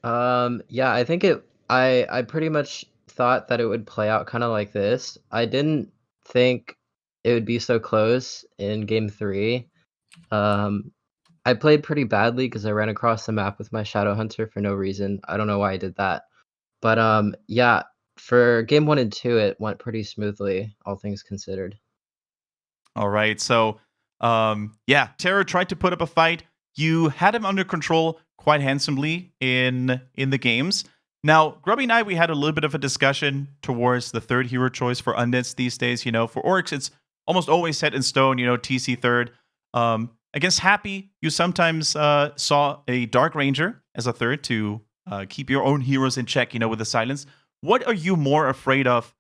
Yeah, I think I pretty much thought that it would play out kind of like this. I didn't think it would be so close in game 3. I played pretty badly because I ran across the map with my Shadow Hunter for no reason. I don't know why I did that. But yeah, for game 1 and 2, it went pretty smoothly, all things considered. All right, so yeah, TeRRoR tried to put up a fight. You had him under control quite handsomely in the games. Now, Grubby and I, we had a little bit of a discussion towards the third hero choice for Undeads these days. For orcs, it's almost always set in stone, TC third. Against Happy, you sometimes saw a Dark Ranger as a third to keep your own heroes in check, with the silence. What are you more afraid of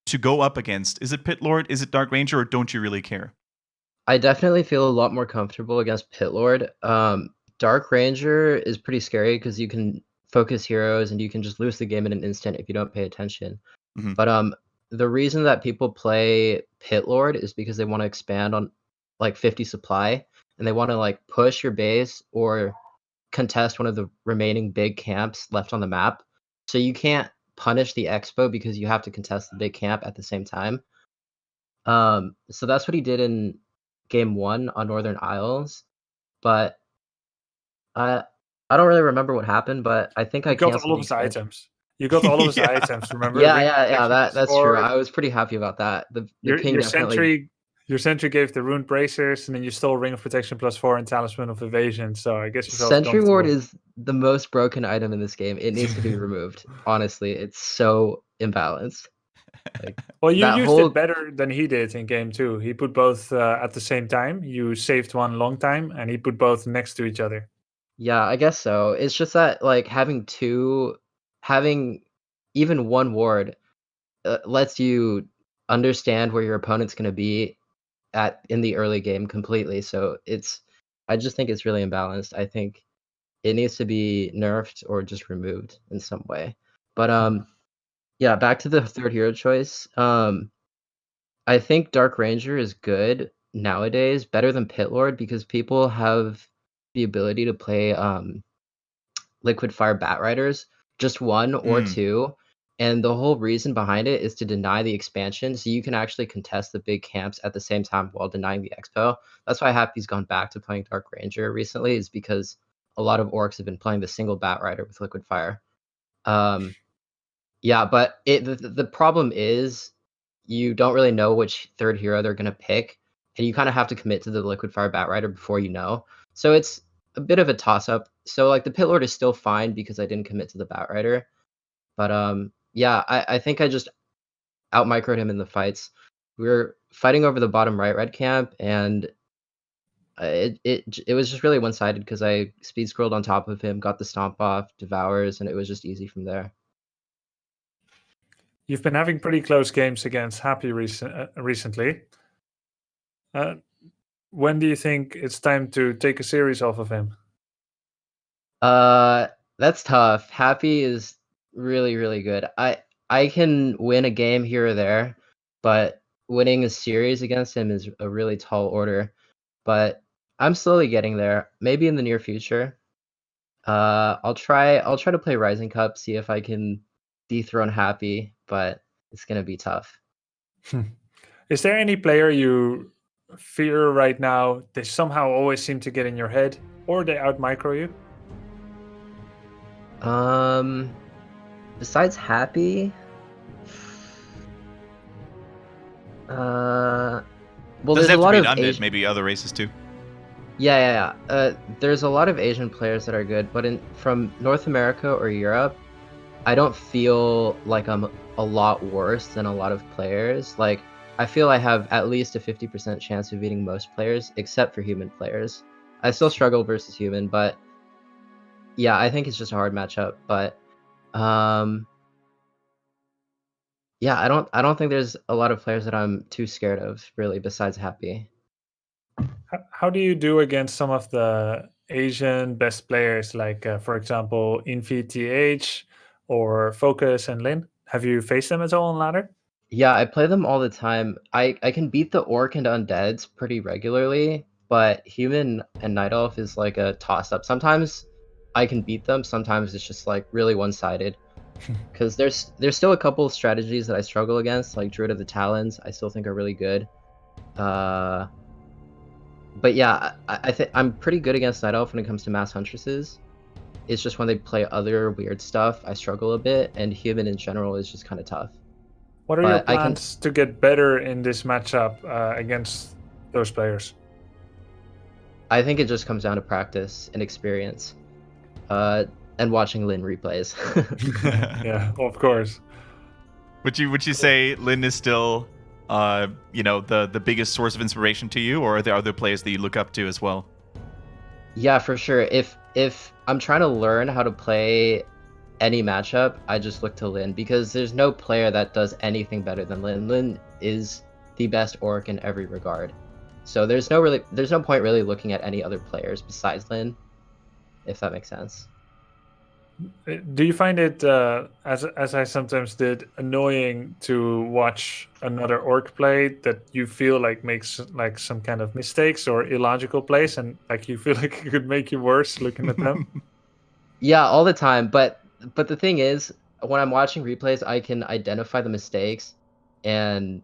to go up against? Is it Pit Lord? Is it Dark Ranger? Or don't you really care? I definitely feel a lot more comfortable against Pit Lord. Dark Ranger is pretty scary because you can focus heroes and you can just lose the game in an instant if you don't pay attention. Mm-hmm. But the reason that people play Pit Lord is because they want to expand on like 50 supply, and they want to like push your base or contest one of the remaining big camps left on the map. So you can't punish the expo because you have to contest the big camp at the same time. So that's what he did in game 1 on Northern Isles. But I don't really remember what happened, but I think I got all of his items. You got all of his items, remember? Yeah, that's true. I was pretty happy about that. Your sentry gave the Rune Bracers, and then you stole Ring of Protection +4 and Talisman of Evasion, so I guess you felt Sentry Ward is the most broken item in this game. It needs to be removed. Honestly, it's so imbalanced. Well, you used it better than he did in game 2. He put both at the same time. You saved one long time, and he put both next to each other. Yeah, I guess so. It's just that like having even one ward lets you understand where your opponent's going to be in the early game completely. So I just think it's really imbalanced. I think it needs to be nerfed or just removed in some way. But yeah, back to the third hero choice. I think Dark Ranger is good nowadays, better than Pit Lord because people have the ability to play Liquid Fire Bat Riders, just one or Mm. two. And the whole reason behind it is to deny the expansion, so you can actually contest the big camps at the same time while denying the expo. That's why Happy's gone back to playing Dark Ranger recently, is because a lot of orcs have been playing the single Bat Rider with Liquid Fire. Yeah, but the problem is you don't really know which third hero they're gonna pick, and you kind of have to commit to the Liquid Fire Bat Rider before you know. So it's a bit of a toss up. So like the Pit Lord is still fine because I didn't commit to the Bat Rider, but yeah, I think I just out microed him in the fights. We were fighting over the bottom right red camp, and it was just really one sided because I speed scrolled on top of him, got the stomp off, devours, and it was just easy from there. You've been having pretty close games against Happy recently. When do you think it's time to take a series off of him? That's tough. Happy is really, really good. I can win a game here or there, but winning a series against him is a really tall order. But I'm slowly getting there. Maybe in the near future. I'll try to play Rising Cup, see if I can dethrone Happy, but it's gonna be tough. Is there any player you fear right now? They somehow always seem to get in your head, or they out micro you? Besides Happy, well, Doesn't there's a have to lot be of an Undead, Asian. maybe other races too. Yeah. There's a lot of Asian players that are good, but from North America or Europe, I don't feel like I'm a lot worse than a lot of players. Like, I feel I have at least a 50% chance of beating most players, except for human players. I still struggle versus human, but yeah, I think it's just a hard matchup. But yeah, I don't think there's a lot of players that I'm too scared of, really, besides Happy. How do you do against some of the Asian best players, like, for example, InVTH or Focus and Lin? Have you faced them at all on ladder? Yeah, I play them all the time. I can beat the Orc and Undeads pretty regularly, but Human and Night Elf is like a toss-up. Sometimes I can beat them, sometimes it's just like really one-sided. Because there's still a couple of strategies that I struggle against, like Druid of the Talons, I still think are really good. But yeah, I think I'm pretty good against Night Elf when it comes to Mass Huntresses. It's just when they play other weird stuff, I struggle a bit, and Human in general is just kind of tough. What are your But I can. plans to get better in this matchup against those players? I think it just comes down to practice and experience, and watching Lin replays. Yeah, of course. Would you say Lin is still, the biggest source of inspiration to you, or are there other players that you look up to as well? Yeah, for sure. If I'm trying to learn how to play any matchup, I just look to Lin because there's no player that does anything better than Lin. Lin is the best orc in every regard. So there's no point really looking at any other players besides Lin, if that makes sense. Do you find it, as I sometimes did, annoying to watch another orc play that you feel like makes like some kind of mistakes or illogical plays, and like you feel like it could make you worse looking at them? Yeah, all the time. But the thing is, when I'm watching replays, I can identify the mistakes and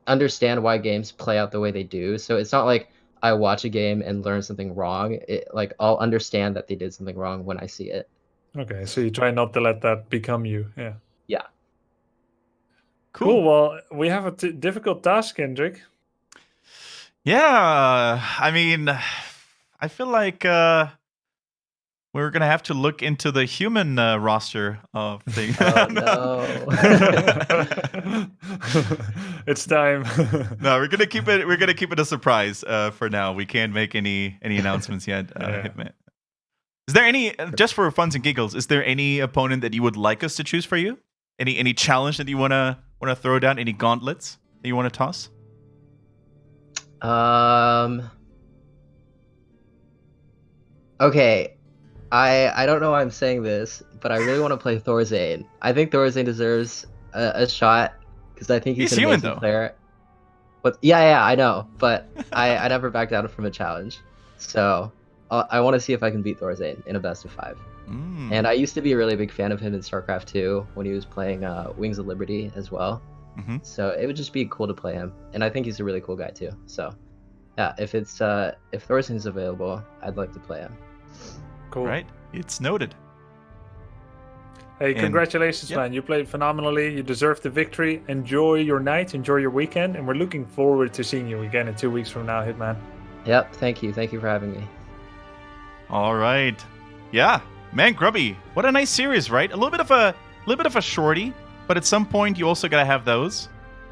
understand why games play out the way they do. So it's not like I watch a game and learn something wrong. Like I'll understand that they did something wrong when I see it. Okay, so you try not to let that become you. Yeah. Yeah. Cool. Well, we have a difficult task, Kendrick. Yeah, I mean, I feel like we're gonna have to look into the human roster of things. Oh no. It's time. No, we're gonna keep it. We're gonna keep it a surprise for now. We can't make any announcements yet, Yeah. Hitman. Is there any, just for funs and giggles? Is there any opponent that you would like us to choose for you? Any challenge that you wanna throw down? Any gauntlets that you wanna toss? Okay. I don't know why I'm saying this, but I really want to play Thorzane. I think Thorzane deserves a shot because I think he's an human, amazing though. player. But yeah, I know, but I never back down from a challenge, so I want to see if I can beat Thorzane in a best of 5. Mm. And I used to be a really big fan of him in StarCraft 2 when he was playing Wings of Liberty as well. Mhm. So it would just be cool to play him, and I think he's a really cool guy too. So yeah, if Thorzane's available, I'd like to play him. Cool. Right, it's noted. Hey, And- congratulations, yep. man. You played phenomenally. You deserve the victory. Enjoy your night, enjoy your weekend, and we're looking forward to seeing you again in 2 weeks from now, Hitman. Yep, thank you for having me. All right, yeah, man, Grubby, what a nice series, right? A little bit of a shorty, but at some point you also gotta have those.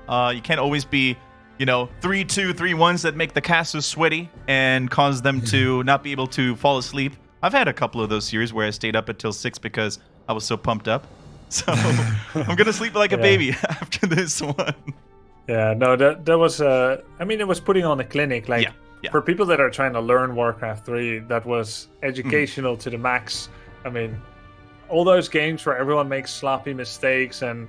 You can't always be, 3-2, 3-1s that make the casters sweaty and cause them to not be able to fall asleep. I've had a couple of those series where I stayed up until 6 because I was so pumped up. So I'm gonna sleep like a Yeah. baby after this one. Yeah, no, that was. It was putting on a clinic. Like Yeah. for people that are trying to learn Warcraft 3, that was educational to the max. I mean, all those games where everyone makes sloppy mistakes and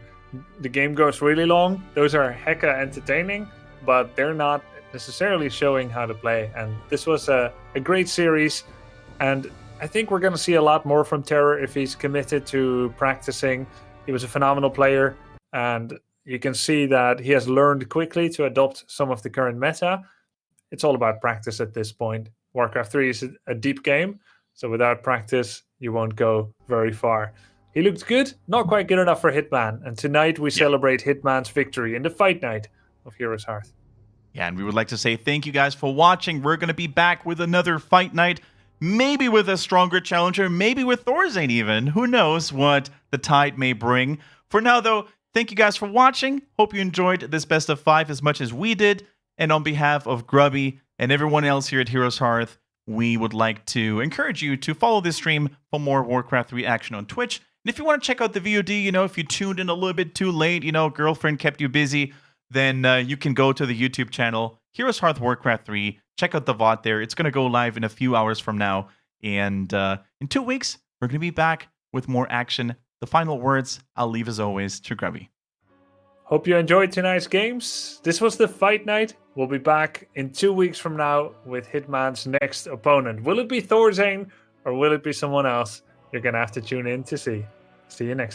the game goes really long, those are hecka entertaining, but they're not necessarily showing how to play. And this was a great series, and I think we're going to see a lot more from TeRRoR if he's committed to practicing. He was a phenomenal player, and you can see that he has learned quickly to adopt some of the current meta. It's all about practice at this point. Warcraft 3 is a deep game, so without practice, you won't go very far. He looked good, not quite good enough for Hitman, and tonight we celebrate Hitman's victory in the fight night of Heroes Hearth. Yeah, and we would like to say thank you guys for watching. We're going to be back with another fight night, maybe with a stronger challenger, maybe with Thorzane even. Who knows what the tide may bring. For now, though, thank you guys for watching. Hope you enjoyed this best of 5 as much as we did. And on behalf of Grubby and everyone else here at Heroes Hearth, we would like to encourage you to follow this stream for more Warcraft 3 action on Twitch. And if you want to check out the VOD, if you tuned in a little bit too late, girlfriend kept you busy, then you can go to the YouTube channel, Heroes Hearth Warcraft 3. Check out the VOD there. It's going to go live in a few hours from now. And in 2 weeks, we're going to be back with more action. The final words I'll leave, as always, to Grubby. Hope you enjoyed tonight's games. This was the fight night. We'll be back in 2 weeks from now with Hitman's next opponent. Will it be Thorzane or will it be someone else? You're going to have to tune in to see. See you next time.